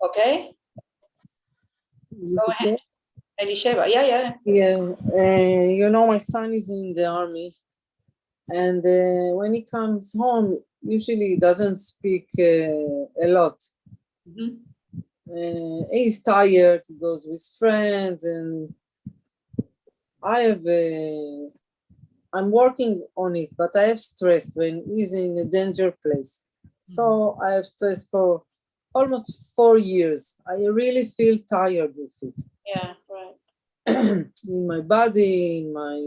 Okay? Go ahead. Elisheva, yeah. Yeah, you know, my son is in the army. And when he comes home, usually he doesn't speak a lot. Mm-hmm. He's tired, he goes with friends, and I'm working on it, but I have stress when he's in a danger place. So I have stress for almost 4 years. I really feel tired with it. Yeah, right. In my body, in my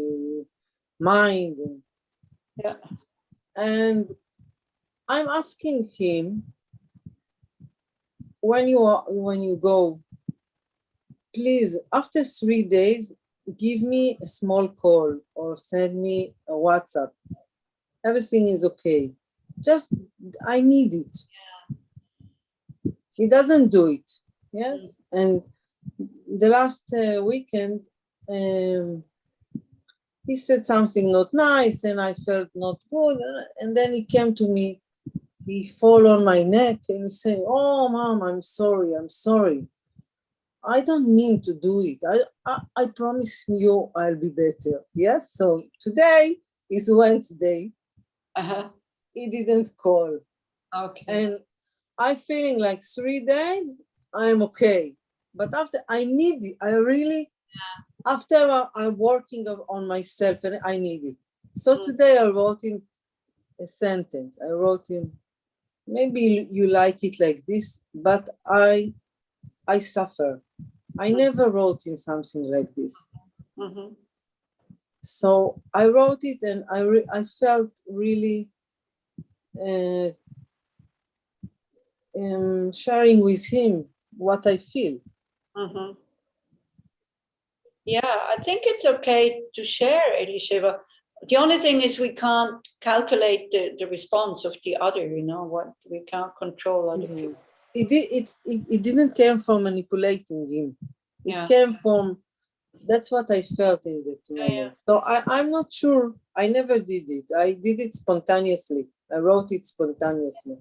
mind. Yeah. And I'm asking him, when you go, please, after 3 days, give me a small call or send me a WhatsApp. Everything is okay. Just, I need it. Yeah. He doesn't do it. Yes. And the last weekend, he said something not nice and I felt not good. And then he came to me, he fall on my neck and he said, oh, Mom, I'm sorry. I don't mean to do it. I promise you I'll be better. Yes, so today is Wednesday. He didn't call. Okay. And I'm feeling like 3 days, I'm okay. But after, I need it. I really, after I'm working on myself, and I need it. So today I wrote him a sentence. I wrote him, maybe you like it like this, but I suffer. I never wrote him something like this. Mm-hmm. So I wrote it and I felt really sharing with him what I feel. Mm-hmm. Yeah, I think it's okay to share, Elisheva. The only thing is we can't calculate the response of the other, you know, what we can't control other people. It didn't come from manipulating him. It came from, that's what I felt in that moment. Yeah. So I'm not sure. I never did it. I did it spontaneously. I wrote it spontaneously.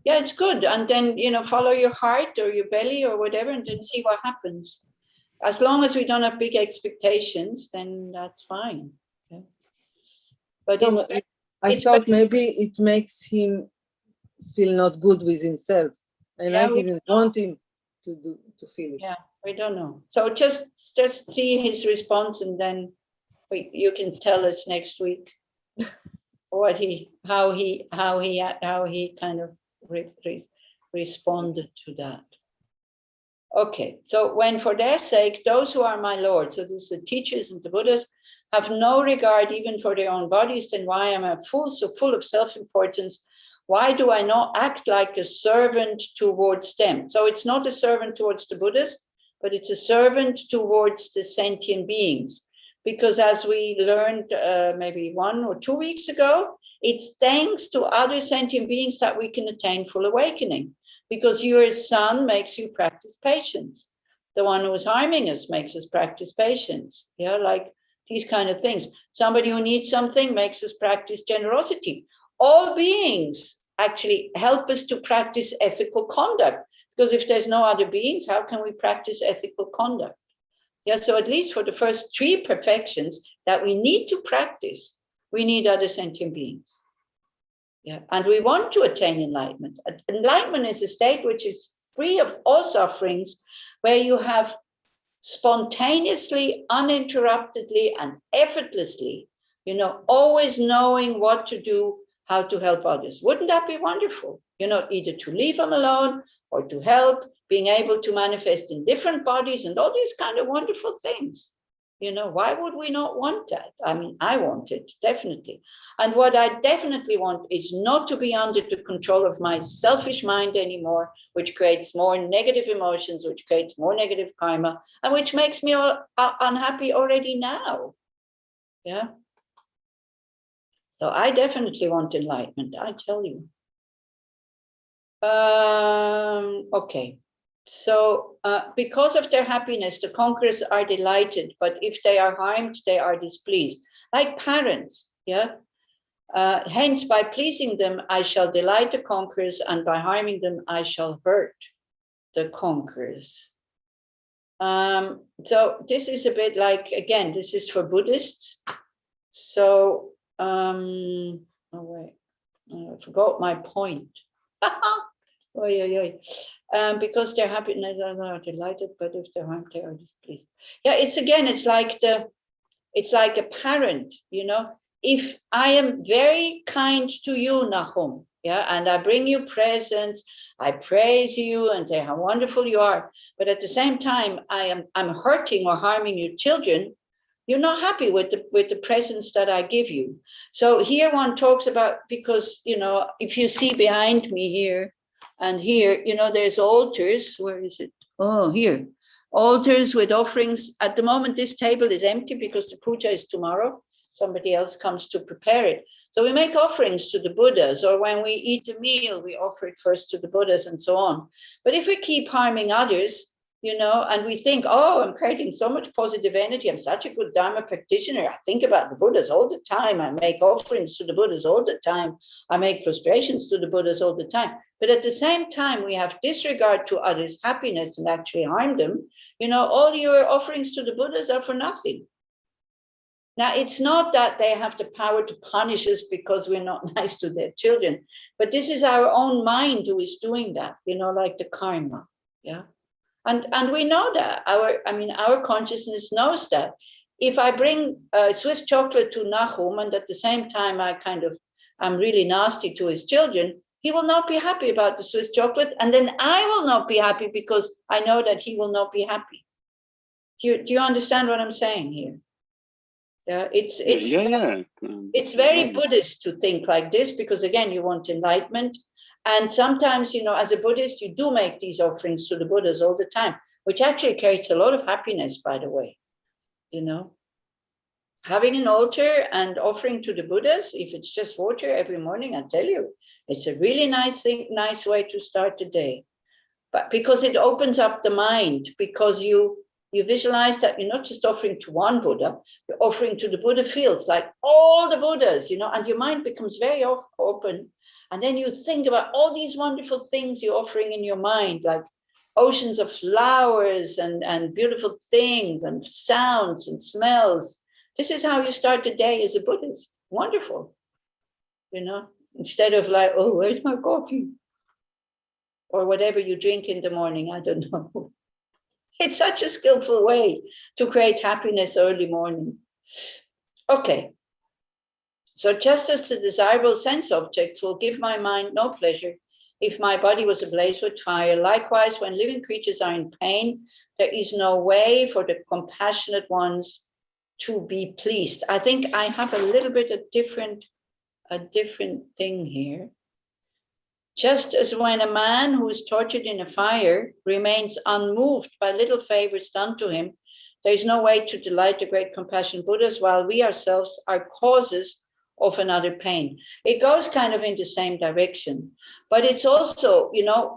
Yeah, it's good. And then, you know, follow your heart or your belly or whatever and then see what happens. As long as we don't have big expectations, then that's fine. But No, I it's thought better. maybe it makes him feel not good with himself, and Yeah, I didn't want him to feel it. Yeah, we don't know. So just see his response, and then you can tell us next week what how he kind of responded to that. Okay, so when for their sake, those who are my Lord, so this the teachers and the Buddhas, have no regard even for their own bodies, then why am I so full of self-importance? Why do I not act like a servant towards them? So it's not a servant towards the Buddhas, but it's a servant towards the sentient beings. Because as we learned maybe 1 or 2 weeks ago, it's thanks to other sentient beings that we can attain full awakening. Because your son makes you practice patience. The one who is harming us makes us practice patience. Yeah, like these kind of things. Somebody who needs something makes us practice generosity. All beings actually help us to practice ethical conduct. Because if there's no other beings, how can we practice ethical conduct? Yeah, so at least for the first 3 perfections that we need to practice, we need other sentient beings. Yeah, and we want to attain enlightenment. Enlightenment is a state which is free of all sufferings, where you have spontaneously, uninterruptedly, and effortlessly, always knowing what to do, how to help others. Wouldn't that be wonderful? Either to leave them alone or to help, being able to manifest in different bodies and all these kind of wonderful things. Why would we not want that? I mean, I want it, definitely. And what I definitely want is not to be under the control of my selfish mind anymore, which creates more negative emotions, which creates more negative karma, and which makes me unhappy already now. Yeah. So I definitely want enlightenment, I tell you. Okay. So because of their happiness, the conquerors are delighted, but if they are harmed, they are displeased. Like parents, yeah? Hence, by pleasing them, I shall delight the conquerors, and by harming them, I shall hurt the conquerors. So this is a bit like, again, this is for Buddhists. So, oh wait, I forgot my point. Because their happiness are delighted, but if they're harmed, they are displeased. Yeah, it's like a parent, If I am very kind to you, Nahum, yeah, and I bring you presents, I praise you and say how wonderful you are, but at the same time I'm hurting or harming your children, you're not happy with the presents that I give you. So here one talks about, because if you see behind me here and here, there's altars. Where is it? Oh, here. Altars with offerings. At the moment, this table is empty because the puja is tomorrow. Somebody else comes to prepare it. So we make offerings to the Buddhas, or when we eat a meal, we offer it first to the Buddhas and so on. But if we keep harming others, and we think, oh, I'm creating so much positive energy, I'm such a good Dharma practitioner, I think about the Buddhas all the time, I make offerings to the Buddhas all the time, I make prostrations to the Buddhas all the time. But at the same time, we have disregard to others' happiness and actually harm them. All your offerings to the Buddhas are for nothing. Now, it's not that they have the power to punish us because we're not nice to their children, but this is our own mind who is doing that, like the karma, yeah? And we know that, our consciousness knows that. If I bring Swiss chocolate to Nahum, and at the same time I'm really nasty to his children, he will not be happy about the Swiss chocolate, and then I will not be happy because I know that he will not be happy. Do you understand what I'm saying here? Yeah, it's very Buddhist to think like this, because again, you want enlightenment. And sometimes, as a Buddhist, you do make these offerings to the Buddhas all the time, which actually creates a lot of happiness, by the way. Having an altar and offering to the Buddhas, if it's just water every morning, I tell you, it's a really nice way to start the day. But because it opens up the mind, because you visualize that you're not just offering to one Buddha, you're offering to the Buddha fields, like all the Buddhas, and your mind becomes very open. And then you think about all these wonderful things you're offering in your mind, like oceans of flowers and beautiful things and sounds and smells. This is how you start the day as a Buddhist. wonderful, instead of like, oh, where's my coffee? Or whatever you drink in the morning, I don't know. It's such a skillful way to create happiness early morning. Okay. So just as the desirable sense objects will give my mind no pleasure if my body was ablaze with fire, likewise, when living creatures are in pain, there is no way for the compassionate ones to be pleased. I think I have a little bit of a different thing here. Just as when a man who is tortured in a fire remains unmoved by little favors done to him, there is no way to delight the great compassionate Buddhas, while we ourselves are causes of another pain. It goes kind of in the same direction, but it's also,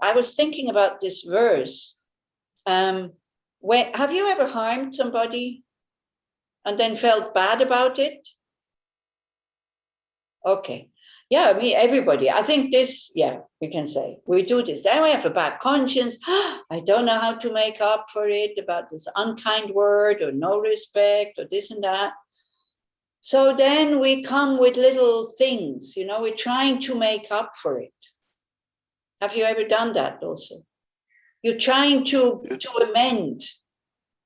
I was thinking about this verse. Have you ever harmed somebody and then felt bad about it? Okay. Yeah, everybody. I think this, we can say, we do this. Then we have a bad conscience. I don't know how to make up for it, about this unkind word or no respect or this and that. So then we come with little things, we're trying to make up for it. Have you ever done that also? You're trying to amend.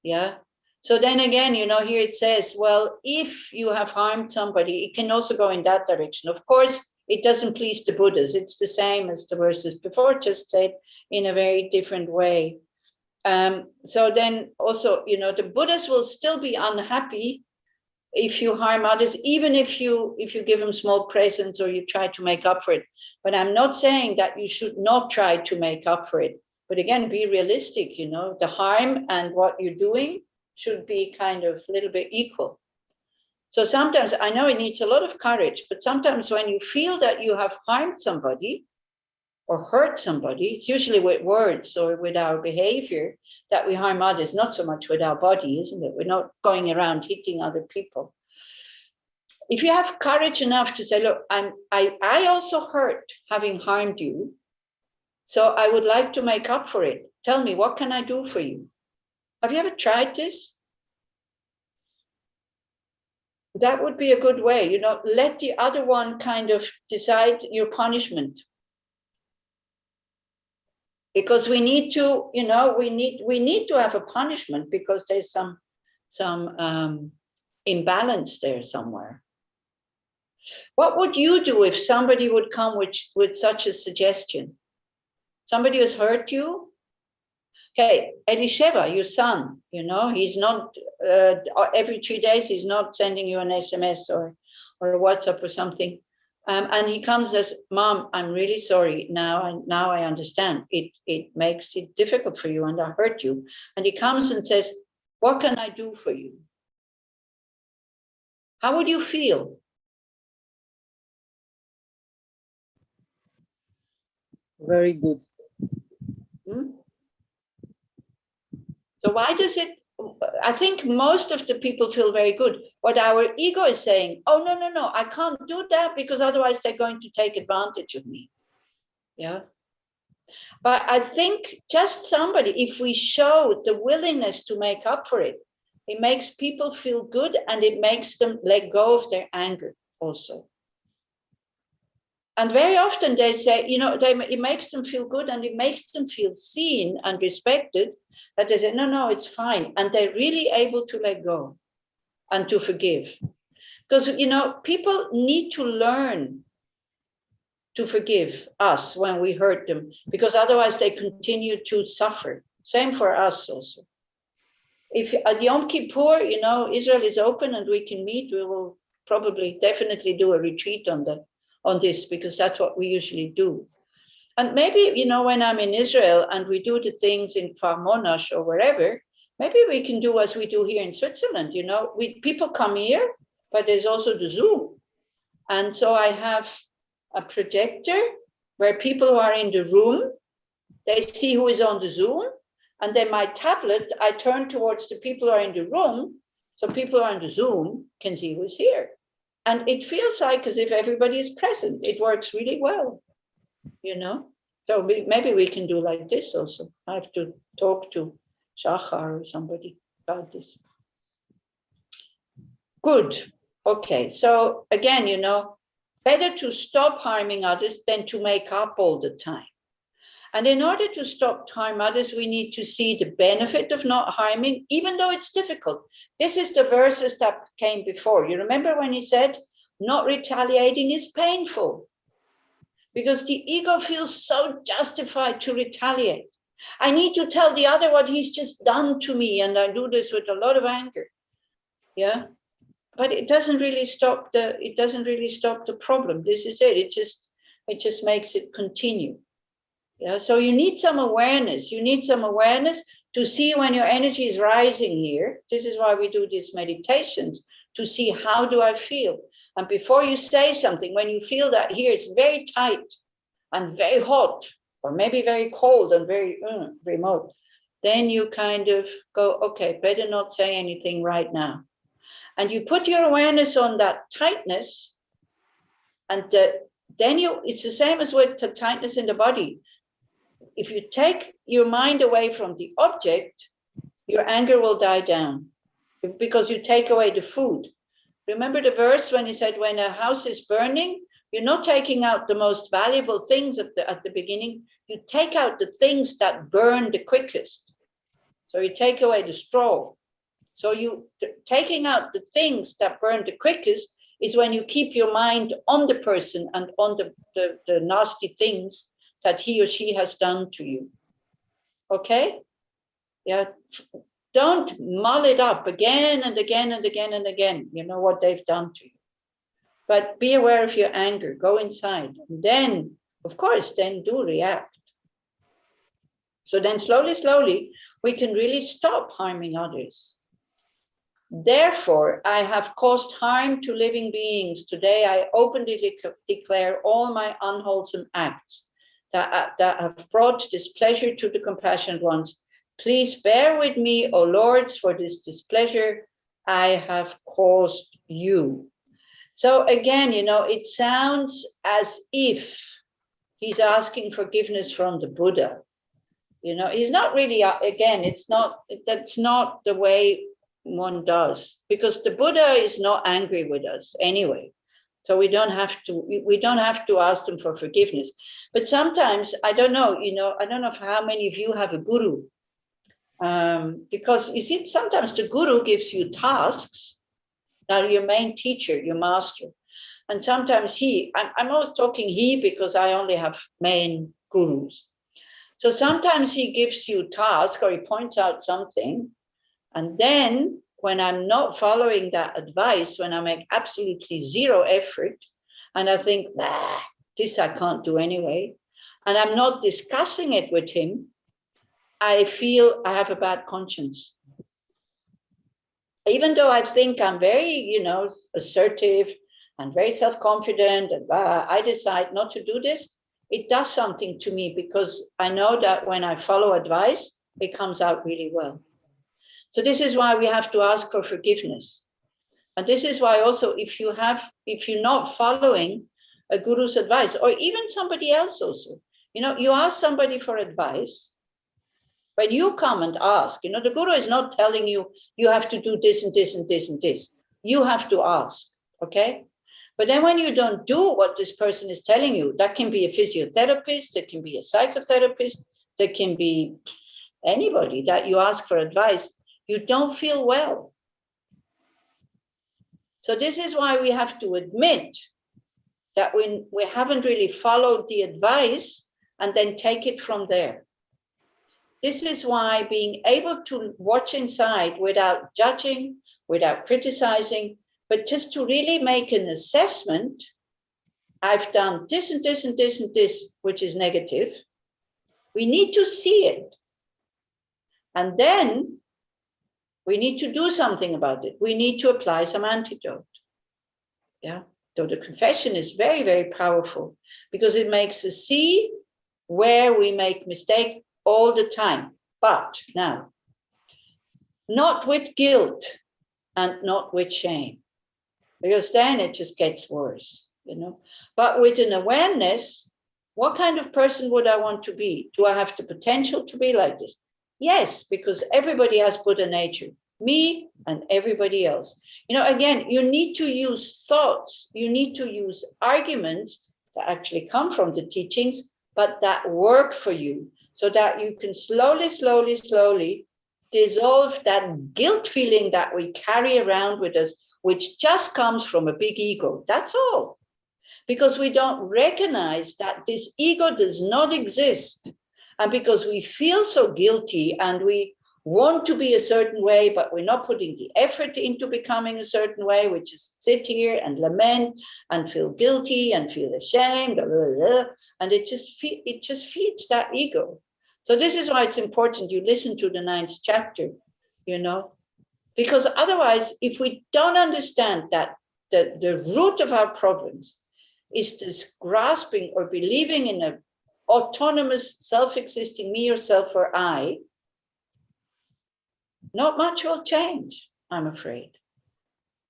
Yeah. So then again, here it says, well, if you have harmed somebody, it can also go in that direction. Of course, it doesn't please the Buddhas. It's the same as the verses before, just said in a very different way. So then also, the Buddhas will still be unhappy if you harm others, even if you give them small presents or you try to make up for it. But I'm not saying that you should not try to make up for it. But again, be realistic, the harm and what you're doing should be kind of a little bit equal. So sometimes, I know it needs a lot of courage, but sometimes when you feel that you have harmed somebody or hurt somebody, it's usually with words or with our behavior that we harm others, not so much with our body, isn't it? We're not going around hitting other people. If you have courage enough to say, look, I also hurt having harmed you, so I would like to make up for it. Tell me, what can I do for you? Have you ever tried this? That would be a good way, let the other one kind of decide your punishment. Because we need to, we need to have a punishment because there's some imbalance there somewhere. What would you do if somebody would come with such a suggestion? Somebody has hurt you? Okay, Elisheva, your son, he's not, every 3 days, he's not sending you an SMS or a WhatsApp or something. And he comes and says, Mom, I'm really sorry. Now I understand. It makes it difficult for you and I hurt you. And he comes and says, what can I do for you? How would you feel? Very good. So why does it, I think most of the people feel very good. What our ego is saying, oh, no, I can't do that because otherwise they're going to take advantage of me. Yeah. But I think just somebody, if we show the willingness to make up for it, it makes people feel good and it makes them let go of their anger also. And very often they say, it makes them feel good and it makes them feel seen and respected, that they say, no, it's fine. And they're really able to let go and to forgive. Because, people need to learn to forgive us when we hurt them, because otherwise they continue to suffer. Same for us also. If at Yom Kippur, Israel is open and we can meet, we will probably definitely do a retreat on this, because that's what we usually do. And maybe, when I'm in Israel and we do the things in Kfar Monash or wherever, maybe we can do as we do here in Switzerland, people come here, but there's also the Zoom. And so I have a projector where people who are in the room, they see who is on the Zoom, and then my tablet, I turn towards the people who are in the room, so people who are on the Zoom can see who's here. And it feels like as if everybody is present. It works really well, So maybe we can do like this also. I have to talk to Shachar or somebody about this. Good. Okay, so again, you know, better to stop harming others than to make up all the time. And in order to stop harm others, we need to see the benefit of not harming, even though it's difficult. This is the verses that came before. You remember when he said, not retaliating is painful, because the ego feels so justified to retaliate. I need to tell the other what he's just done to me, and I do this with a lot of anger. Yeah, but it doesn't really stop the problem. This is it. It just makes it continue. Yeah, so you need some awareness. You need some awareness to see when your energy is rising here. This is why we do these meditations, to see how do I feel. And before you say something, when you feel that here it's very tight and very hot, or maybe very cold and very remote, then you kind of go, okay, better not say anything right now. And you put your awareness on that tightness, and then it's the same as with the tightness in the body. If you take your mind away from the object, your anger will die down, because you take away the food. Remember the verse when he said, when a house is burning, you're not taking out the most valuable things at the beginning. You take out the things that burn the quickest. So you take away the straw. So taking out the things that burn the quickest is when you keep your mind on the person and on the nasty things that he or she has done to you. Okay? Yeah. Don't mull it up again and again and again and again, you know, what they've done to you. But be aware of your anger, go inside. And then, of course, then do react. So then slowly, slowly, we can really stop harming others. Therefore, I have caused harm to living beings. Today, I openly declare all my unwholesome acts that have brought displeasure to the compassionate ones. Please bear with me, O Lords, for this displeasure I have caused you. So again, you know, it sounds as if he's asking forgiveness from the Buddha. You know, he's not really, again, that's not the way one does, because the Buddha is not angry with us anyway. So we don't have to ask them for forgiveness. But sometimes, I don't know how many of you have a guru. Because you see, sometimes the guru gives you tasks. Now, your main teacher, your master, and sometimes I'm always talking he because I only have main gurus. So sometimes he gives you tasks or he points out something, and then when I'm not following that advice, when I make absolutely zero effort, and I think, this I can't do anyway, and I'm not discussing it with him, I feel I have a bad conscience. Even though I think I'm very, assertive and very self-confident, and I decide not to do this, it does something to me, because I know that when I follow advice, it comes out really well. So this is why we have to ask for forgiveness. And this is why also, if you're not following a guru's advice, or even somebody else also, you ask somebody for advice. When you come and ask, the guru is not telling you, you have to do this and this and this and this. You have to ask, okay? But then when you don't do what this person is telling you, that can be a physiotherapist, that can be a psychotherapist, that can be anybody that you ask for advice, you don't feel well. So this is why we have to admit that we haven't really followed the advice and then take it from there. This is why being able to watch inside without judging, without criticizing, but just to really make an assessment, I've done this and this and this and this, which is negative. We need to see it. And then we need to do something about it. We need to apply some antidote. Yeah. So the confession is very, very powerful, because it makes us see where we make mistakes all the time. But now, not with guilt and not with shame, because then it just gets worse, But with an awareness, what kind of person would I want to be? Do I have the potential to be like this? Yes, because everybody has Buddha nature. Me and everybody else. You know, again, you need to use thoughts, you need to use arguments that actually come from the teachings, but that work for you, so that you can slowly, slowly, slowly dissolve that guilt feeling that we carry around with us, which just comes from a big ego. That's all. Because we don't recognize that this ego does not exist. And because we feel so guilty and we want to be a certain way, but we're not putting the effort into becoming a certain way, we just sit here and lament and feel guilty and feel ashamed, blah, blah, blah, and it just feeds that ego. So this is why it's important you listen to the 9th chapter, you know, because otherwise, if we don't understand that the root of our problems is this grasping or believing in an autonomous, self-existing me or self or I, not much will change, I'm afraid.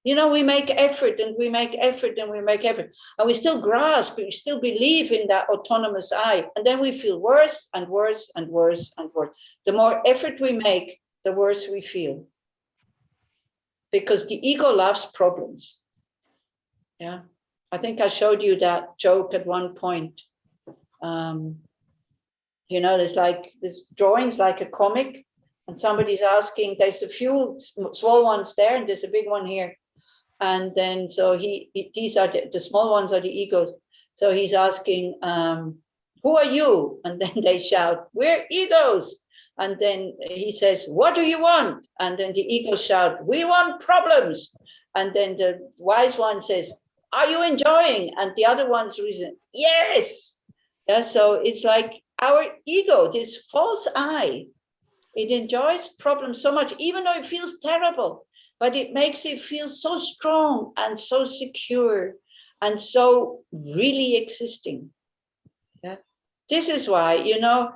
You know, we make effort and we make effort and we make effort, and we still grasp, we still believe in that autonomous I, and then we feel worse and worse and worse and worse. The more effort we make, the worse we feel. Because the ego loves problems. Yeah, I think I showed you that joke at one point. You know, there's like this drawings like a comic, and somebody's asking, there's a few small ones there and there's a big one here. And then, so these are the small ones are the egos. So he's asking, who are you? And then they shout, we're egos. And then he says, what do you want? And then the egos shout, we want problems. And then the wise one says, are you enjoying? And the other one's reason, yes. Yeah, so it's like our ego, this false I, it enjoys problems so much, even though it feels terrible, but it makes it feel so strong and so secure and so really existing. Yeah. This is why, you know,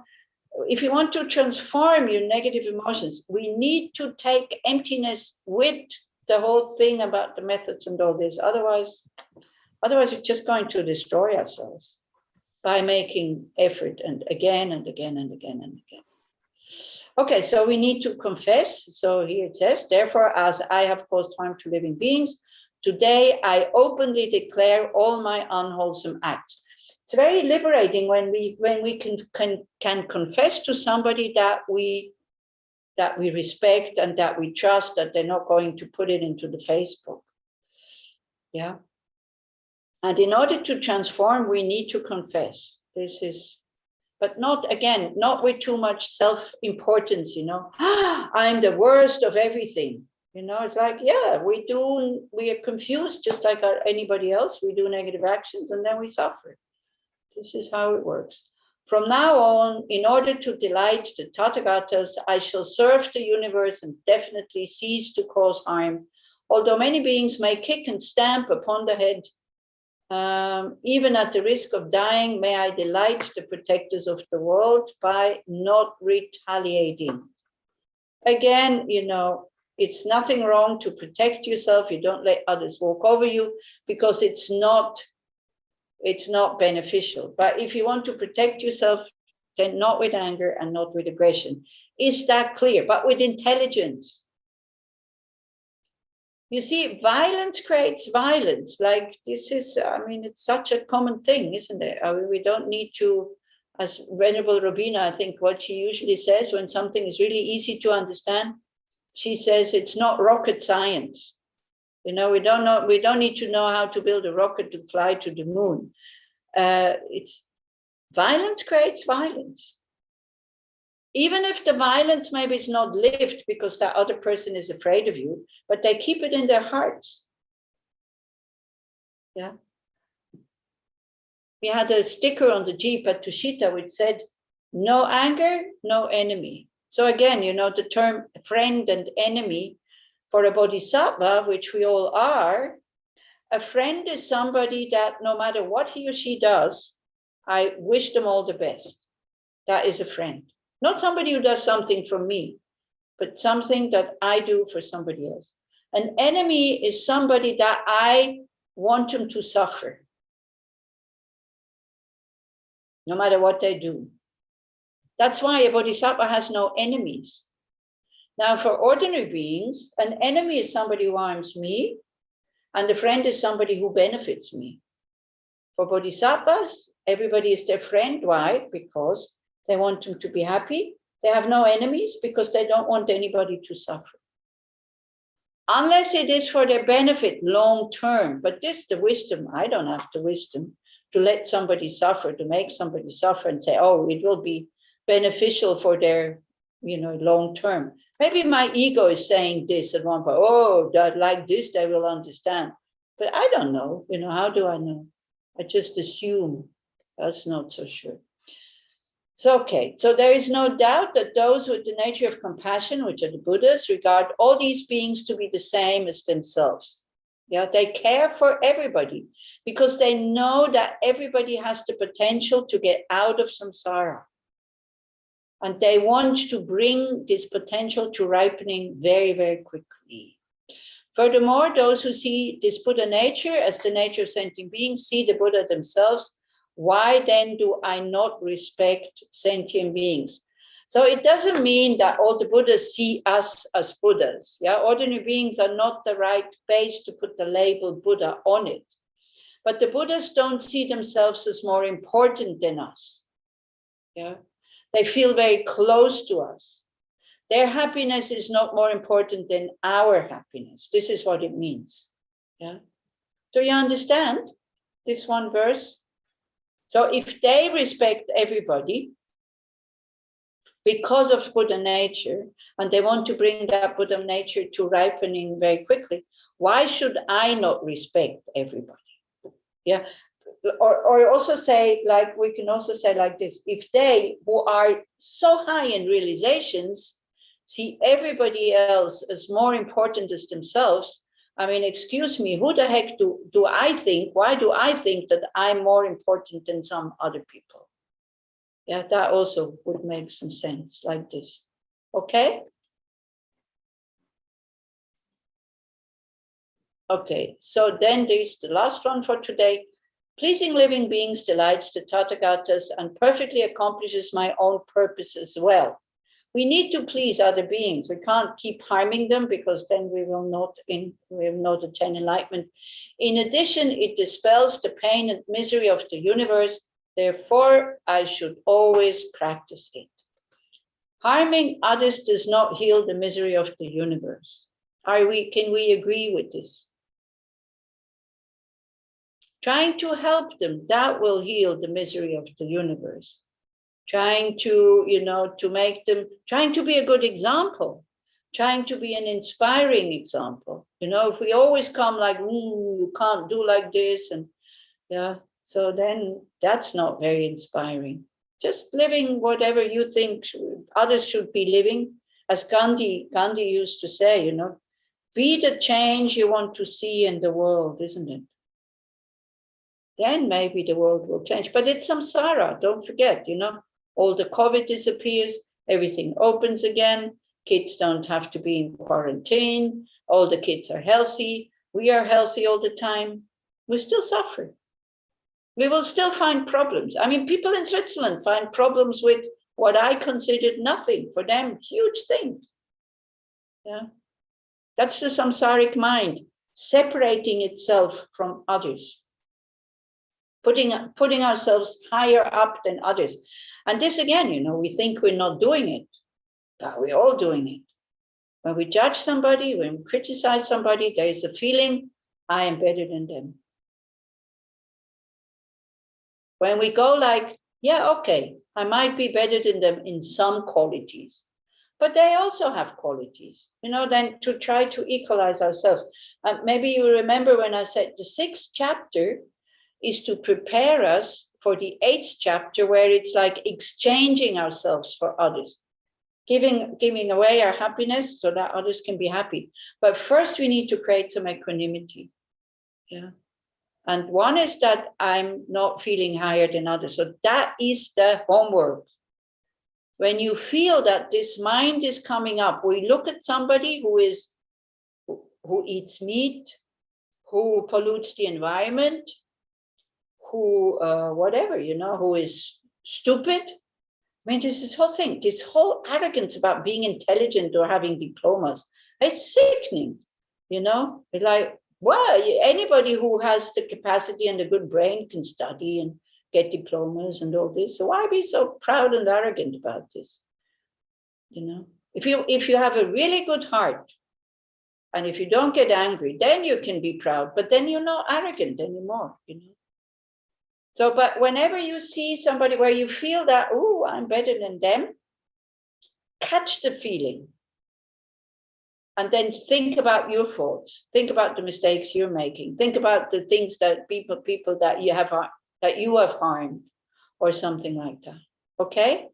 if you want to transform your negative emotions, we need to take emptiness with the whole thing about the methods and all this. Otherwise we're just going to destroy ourselves by making effort and again and again and again and again. Okay, so we need to confess. So here it says, therefore, as I have caused harm to living beings, today I openly declare all my unwholesome acts. It's very liberating when we can confess to somebody that we respect and that we trust that they're not going to put it into the Facebook. Yeah. And in order to transform, we need to confess. This is, but not, again, not with too much self-importance, you know, I'm the worst of everything. You know, it's like, yeah, we are confused just like anybody else. We do negative actions and then we suffer. This is how it works. From now on, in order to delight the Tathagatas, I shall serve the universe and definitely cease to cause harm. Although many beings may kick and stamp upon the head, even at the risk of dying, may I delight the protectors of the world by not retaliating. Again, you know, it's nothing wrong to protect yourself. You don't let others walk over you because it's not beneficial. But if you want to protect yourself, then not with anger and not with aggression. Is that clear? But with intelligence. You see, violence creates violence. Like this is, I mean, it's such a common thing, isn't it? I mean, we don't need to, as Venerable Robina, I think what she usually says when something is really easy to understand, she says it's not rocket science. You know, we don't need to know how to build a rocket to fly to the moon. It's violence creates violence. Even if the violence maybe is not lived because that other person is afraid of you, but they keep it in their hearts. Yeah. We had a sticker on the Jeep at Tushita which said, no anger, no enemy. So again, you know, the term friend and enemy for a bodhisattva, which we all are, a friend is somebody that no matter what he or she does, I wish them all the best. That is a friend. Not somebody who does something for me, but something that I do for somebody else. An enemy is somebody that I want them to suffer, no matter what they do. That's why a bodhisattva has no enemies. Now, for ordinary beings, an enemy is somebody who harms me, and a friend is somebody who benefits me. For bodhisattvas, everybody is their friend. Why? Because they want them to be happy. They have no enemies because they don't want anybody to suffer. Unless it is for their benefit long term. But this, the wisdom, I don't have the wisdom to let somebody suffer, to make somebody suffer and say, oh, it will be beneficial for their, long term. Maybe my ego is saying this at one point, oh, that like this, they will understand. But I don't know, how do I know? I just assume. That's not so sure. So, okay, so there is no doubt that those with the nature of compassion, which are the Buddhas, regard all these beings to be the same as themselves. Yeah, they care for everybody because they know that everybody has the potential to get out of samsara. And they want to bring this potential to ripening very, very quickly. Furthermore, those who see this Buddha nature as the nature of sentient beings see the Buddha themselves. Why then do I not respect sentient beings? So it doesn't mean that all the Buddhas see us as Buddhas. Yeah, ordinary beings are not the right base to put the label Buddha on it. But the Buddhas don't see themselves as more important than us. Yeah, they feel very close to us. Their happiness is not more important than our happiness. This is what it means. Yeah. Do you understand this one verse? So if they respect everybody because of Buddha nature, and they want to bring that Buddha nature to ripening very quickly, why should I not respect everybody? Yeah. Or also say, like, we can also say like this, if they who are so high in realizations see everybody else as more important as themselves, I mean, excuse me, who the heck do I think, why do I think that I'm more important than some other people? Yeah, that also would make some sense like this. Okay? Okay, so then there's the last one for today. Pleasing living beings delights the Tathagatas and perfectly accomplishes my own purpose as well. We need to please other beings. We can't keep harming them because then we will not attain enlightenment. In addition, it dispels the pain and misery of the universe. Therefore, I should always practice it. Harming others does not heal the misery of the universe. Can we agree with this? Trying to help them, that will heal the misery of the universe. Trying to, to make them, trying to be a good example, trying to be an inspiring example. If we always come like, you can't do like this, and yeah, so then that's not very inspiring. Just living whatever you think others should be living. As Gandhi used to say, be the change you want to see in the world, isn't it? Then maybe the world will change. But it's samsara, don't forget, all the COVID disappears, everything opens again, kids don't have to be in quarantine, all the kids are healthy, we are healthy all the time, we still suffer. We will still find problems. I mean, people in Switzerland find problems with what I considered nothing, for them, huge things. Yeah, that's the samsaric mind, separating itself from others. Putting ourselves higher up than others. And this again, we think we're not doing it, but we're all doing it. When we judge somebody, when we criticize somebody, there is a feeling, I am better than them. When we go like, yeah, okay, I might be better than them in some qualities, but they also have qualities, then to try to equalize ourselves. Maybe you remember when I said the 6th chapter is to prepare us for the 8th chapter, where it's like exchanging ourselves for others, giving away our happiness so that others can be happy. But first we need to create some equanimity. Yeah. And one is that I'm not feeling higher than others. So that is the homework. When you feel that this mind is coming up, we look at somebody who eats meat, who pollutes the environment, who whatever, who is stupid, I mean, this whole thing, this whole arrogance about being intelligent or having diplomas, it's sickening, you know? It's like, well, anybody who has the capacity and a good brain can study and get diplomas and all this. So why be so proud and arrogant about this? You know, if you have a really good heart, and if you don't get angry, then you can be proud, but then you're not arrogant anymore, you know. So, but whenever you see somebody where you feel that, oh, I'm better than them, catch the feeling. And then think about your faults. Think about the mistakes you're making. Think about the things that people that you have harmed, or something like that. Okay?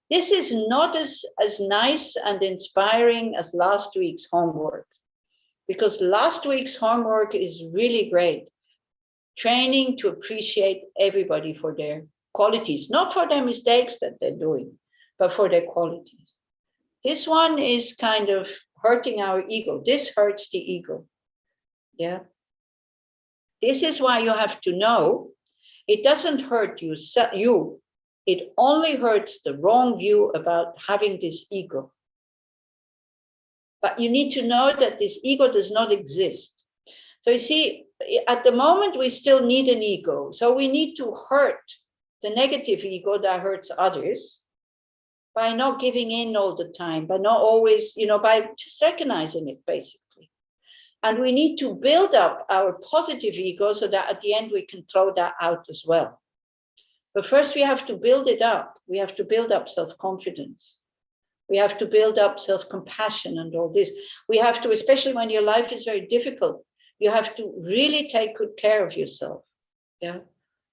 This is not as nice and inspiring as last week's homework, because last week's homework is really great. Training to appreciate everybody for their qualities, not for their mistakes that they're doing, but for their qualities. This one is kind of hurting our ego. This hurts the ego. Yeah. This is why you have to know it doesn't hurt you. It only hurts the wrong view about having this ego. But you need to know that this ego does not exist. So you see, at the moment, we still need an ego. So we need to hurt the negative ego that hurts others by not giving in all the time, by not always, you know, by just recognizing it, basically. And we need to build up our positive ego so that at the end we can throw that out as well. But first we have to build it up. We have to build up self-confidence. We have to build up self-compassion and all this. We have to, especially when your life is very difficult, you have to really take good care of yourself. Yeah.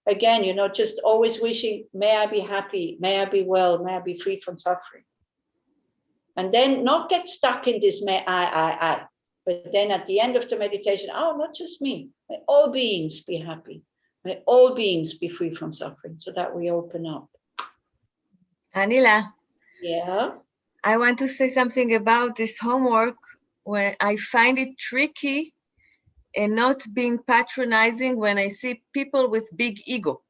Again, you know, just always wishing, may I be happy, may I be well, may I be free from suffering. And then not get stuck in this may I. But then at the end of the meditation, oh, not just me, may all beings be happy. May all beings be free from suffering, so that we open up. Anila. Yeah. I want to say something about this homework where I find it tricky and not being patronizing when I see people with big ego.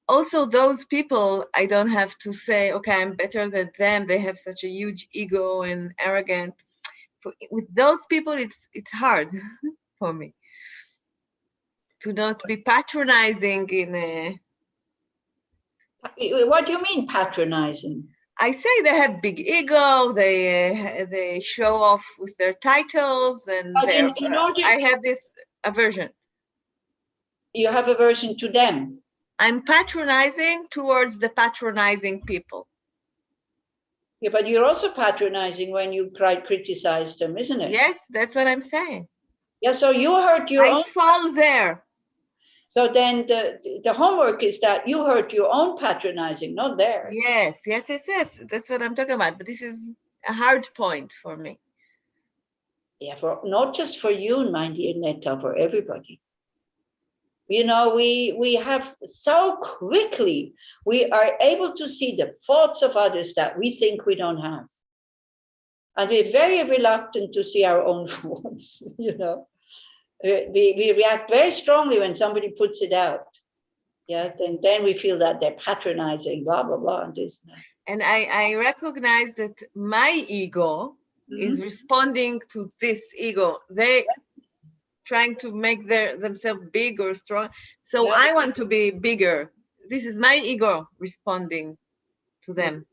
Also, those people, I don't have to say, okay, I'm better than them. They have such a huge ego and arrogant. With those people, it's hard for me to not be patronizing in a... What do you mean patronizing? I say they have big ego, they show off with their titles, and I have this aversion. You have aversion to them? I'm patronizing towards the patronizing people. Yeah, but you're also patronizing when you criticize them, isn't it? Yes, that's what I'm saying. Yeah, so you hurt your own... I fall there. So then the homework is that you hurt your own patronizing, not theirs. Yes. That's what I'm talking about. But this is a hard point for me. Yeah, for not just for you, my dear Netta, for everybody. You know, we have so quickly, we are able to see the faults of others that we think we don't have. And we're very reluctant to see our own faults, you know. We react very strongly when somebody puts it out. Yeah, then we feel that they're patronizing, blah, blah, blah, and this and that. And I recognize that my ego is responding to this ego. They trying to make themselves big or strong. So I want to be bigger. This is my ego responding to them.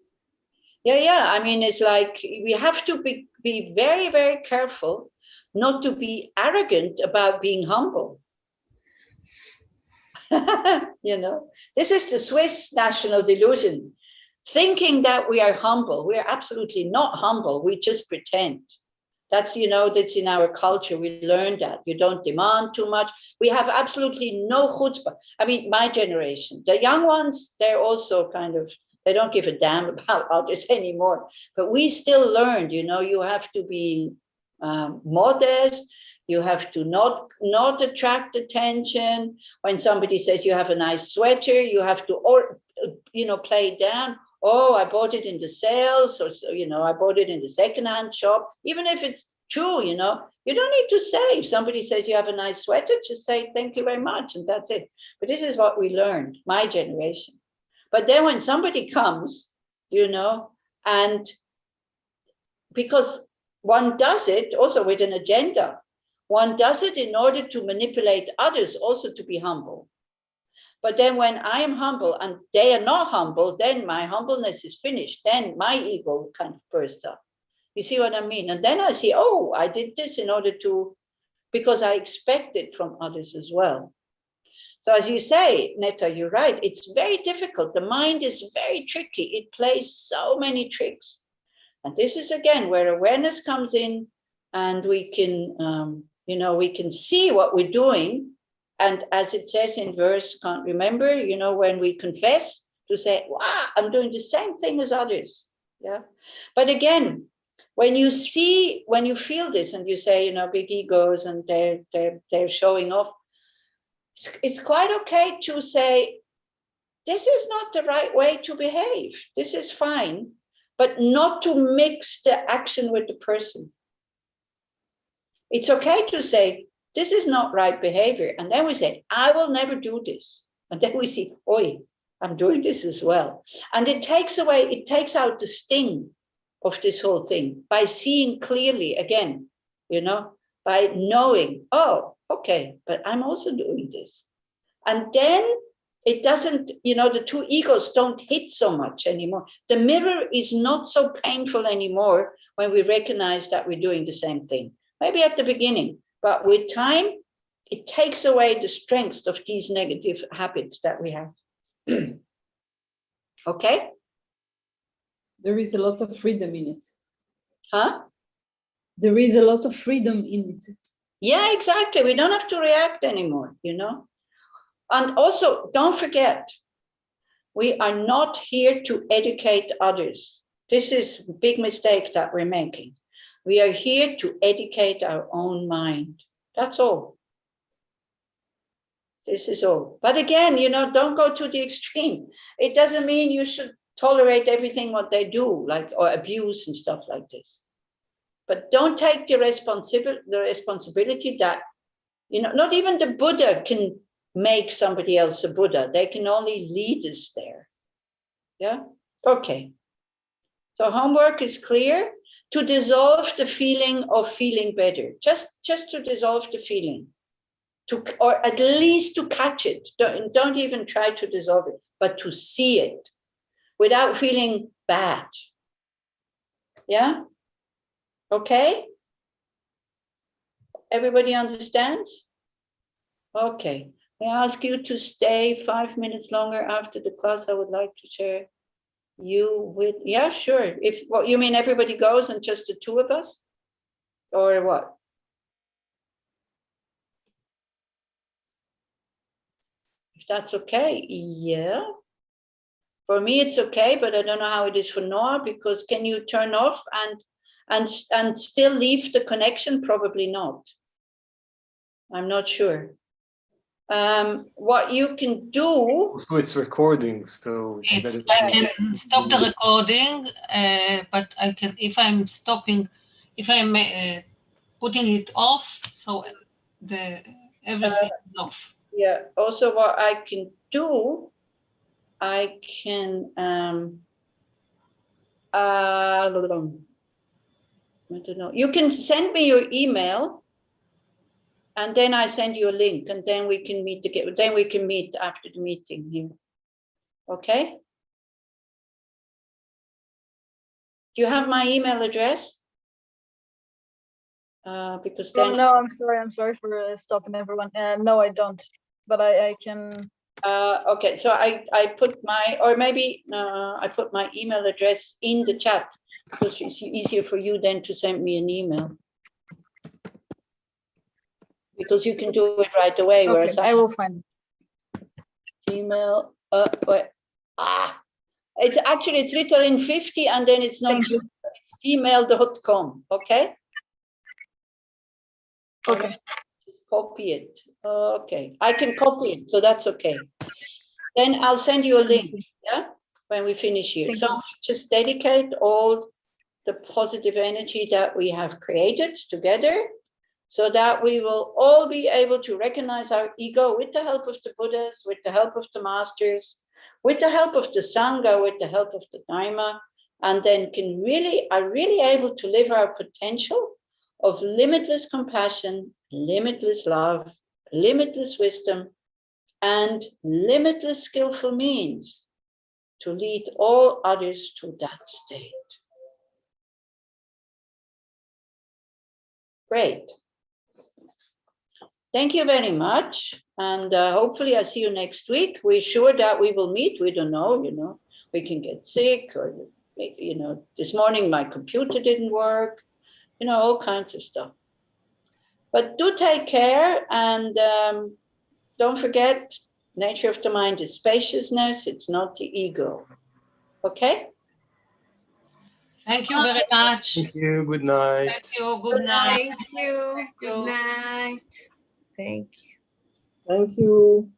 Yeah. I mean, it's like we have to be very, very careful not to be arrogant about being humble. You know, this is the Swiss national delusion. Thinking that we are humble. We are absolutely not humble. We just pretend. That's, you know, that's in our culture. We learned that. You don't demand too much. We have absolutely no chutzpah. I mean, my generation, the young ones, they're also kind of, they don't give a damn about others anymore. But we still learned, you know, you have to be modest. You have to not attract attention. When somebody says you have a nice sweater, you have to, or, you know, play it down. Oh, I bought it in the sales, or, you know, I bought it in the secondhand shop. Even if it's true, you know, you don't need to say. If somebody says you have a nice sweater, just say, thank you very much, and that's it. But this is what we learned, my generation. But then when somebody comes, you know, and because one does it also with an agenda, one does it in order to manipulate others also to be humble. But then when I am humble and they are not humble, then my humbleness is finished. Then my ego kind of bursts up. You see what I mean? And then I see, oh, I did this in order to, because I expect it from others as well. So as you say, Netta, you're right. It's very difficult. The mind is very tricky. It plays so many tricks. And this is, again, where awareness comes in and we can, you know, we can see what we're doing. And as it says in verse, can't remember, you know, when we confess, to say, wow, I'm doing the same thing as others. Yeah. But again, when you see, when you feel this and you say, you know, big egos and they're showing off, it's quite okay to say, this is not the right way to behave. This is fine, but not to mix the action with the person. It's okay to say, this is not right behavior. And then we say, I will never do this. And then we see, oi, I'm doing this as well. And it takes away, it takes out the sting of this whole thing by seeing clearly again, you know, by knowing, oh, okay, but I'm also doing this. And then it doesn't, you know, the two egos don't hit so much anymore. The mirror is not so painful anymore when we recognize that we're doing the same thing. Maybe at the beginning, but with time, it takes away the strength of these negative habits that we have. Okay? There is a lot of freedom in it. Huh? There is a lot of freedom in it. Yeah, exactly. We don't have to react anymore, you know? And also, don't forget, we are not here to educate others. This is a big mistake that we're making. We are here to educate our own mind. That's all. This is all. But again, you know, don't go to the extreme. It doesn't mean you should tolerate everything what they do, like, or abuse and stuff like this. But don't take the responsibility that, you know, not even the Buddha can make somebody else a Buddha. They can only lead us there. Yeah? Okay. So homework is clear. To dissolve the feeling of feeling better. Just to dissolve the feeling. Or at least to catch it. Don't even try to dissolve it, but to see it without feeling bad. Yeah? Okay? Everybody understands? Okay. I ask you to stay 5 minutes longer after the class. I would like to share you with, yeah, sure. If what you mean, everybody goes and just the two of us, or what? If that's okay, yeah. For me, it's okay, but I don't know how it is for Noah, because can you turn off and still leave the connection? Probably not. I'm not sure. What you can do. So it's recording, so I can stop the recording, but I can, if I'm stopping, if I'm putting it off, so everything is off. Yeah. Also, what I can do, I can I don't know. You can send me your email. And then I send you a link, and then we can meet again. Then we can meet after the meeting here. Okay? Do you have my email address? Because then. No, I'm sorry for stopping everyone. No, I don't. But I can. Okay, so I put my, or maybe I put my email address in the chat, because it's easier for you then to send me an email. Because you can do it right away. Okay, whereas I will find Gmail. It's actually, it's written in 50 and then it's not true. It's gmail.com. Okay. Okay. Just copy it. Okay. I can copy it, so that's okay. Then I'll send you a link. Yeah. When we finish here. So just dedicate all the positive energy that we have created together so that we will all be able to recognize our ego with the help of the Buddhas, with the help of the masters, with the help of the Sangha, with the help of the Dharma, and then are really able to live our potential of limitless compassion, limitless love, limitless wisdom, and limitless skillful means to lead all others to that state. Great. Thank you very much. And hopefully I see you next week. We're sure that we will meet. We don't know, we can get sick or, this morning my computer didn't work, all kinds of stuff. But do take care and don't forget, nature of the mind is spaciousness. It's not the ego. Okay? Thank you very much. Thank you. Good night. Thank you. Good night. Thank you. Good night. Thank you. Thank you.